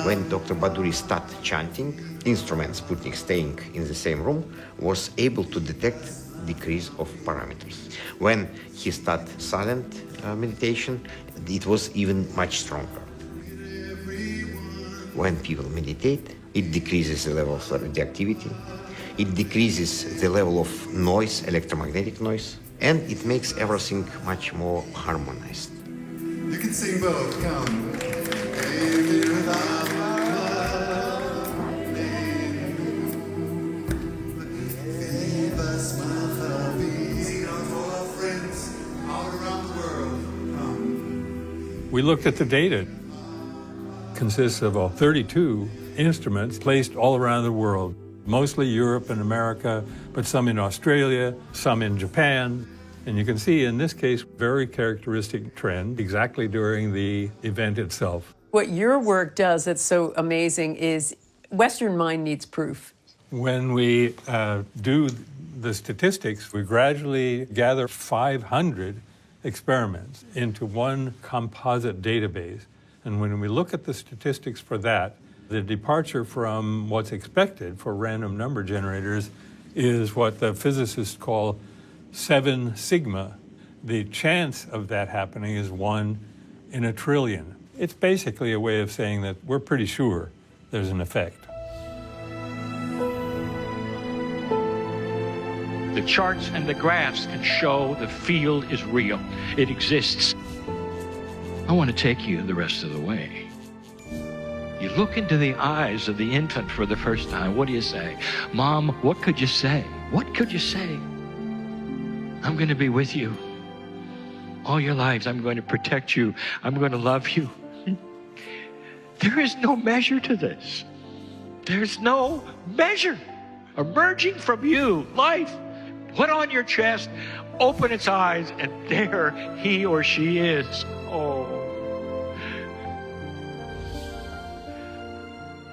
When Dr. Baduri started chanting, instruments Sputnik staying in the same room was able to detect decrease of parameters. When he started silent meditation, it was even much stronger. When people meditate, it decreases the level of radioactivity, it decreases the level of noise, electromagnetic noise, and it makes everything much more harmonized. You can sing both, come. We looked at the data. It consists of 32 instruments placed all around the world, mostly Europe and America, but some in Australia, some in Japan. And you can see in this case, very characteristic trend exactly during the event itself. What your work does that's so amazing is Western mind needs proof. When we do the statistics, we gradually gather 500 experiments into one composite database. And when we look at the statistics for that, the departure from what's expected for random number generators is what the physicists call 7 sigma. The chance of that happening is 1 in a trillion. It's basically a way of saying that we're pretty sure there's an effect. The charts and the graphs can show the field is real. It exists. I want to take you the rest of the way. You look into the eyes of the infant for the first time. What do you say? Mom, what could you say? What could you say? I'm going to be with you all your lives. I'm going to protect you. I'm going to love you. There is no measure to this. There's no measure emerging from you, life. Put on your chest, open its eyes, and there he or she is. Oh.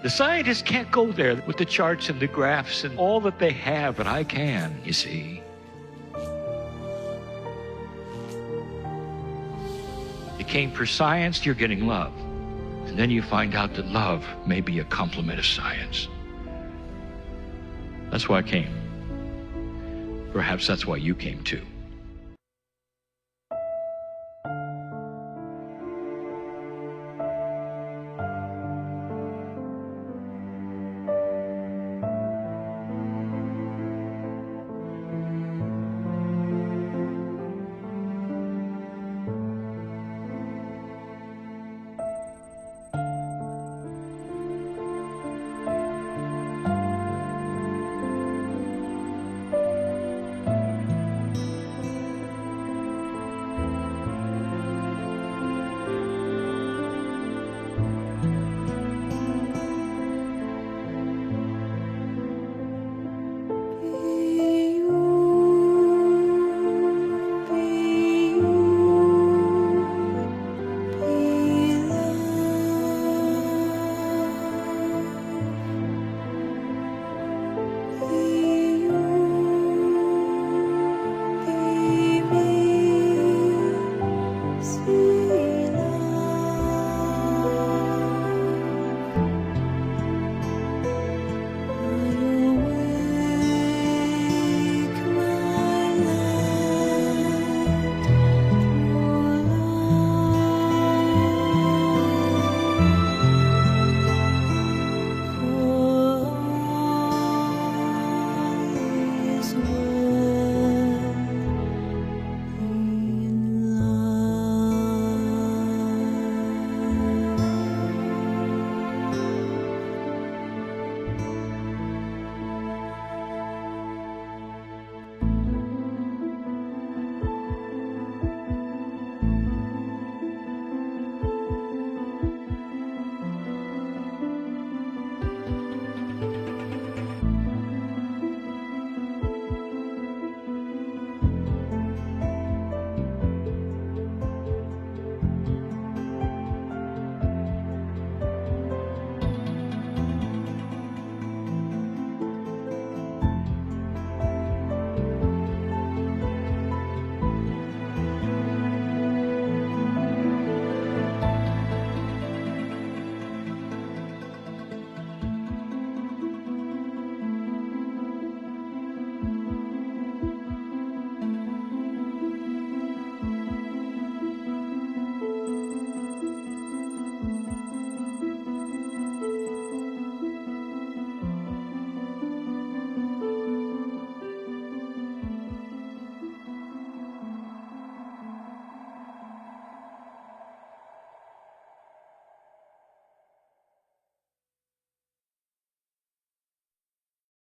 The scientists can't go there with the charts and the graphs and all that they have, but I can, you see. You came for science, you're getting love. And then you find out that love may be a complement of science. That's why I came. Perhaps that's why you came too.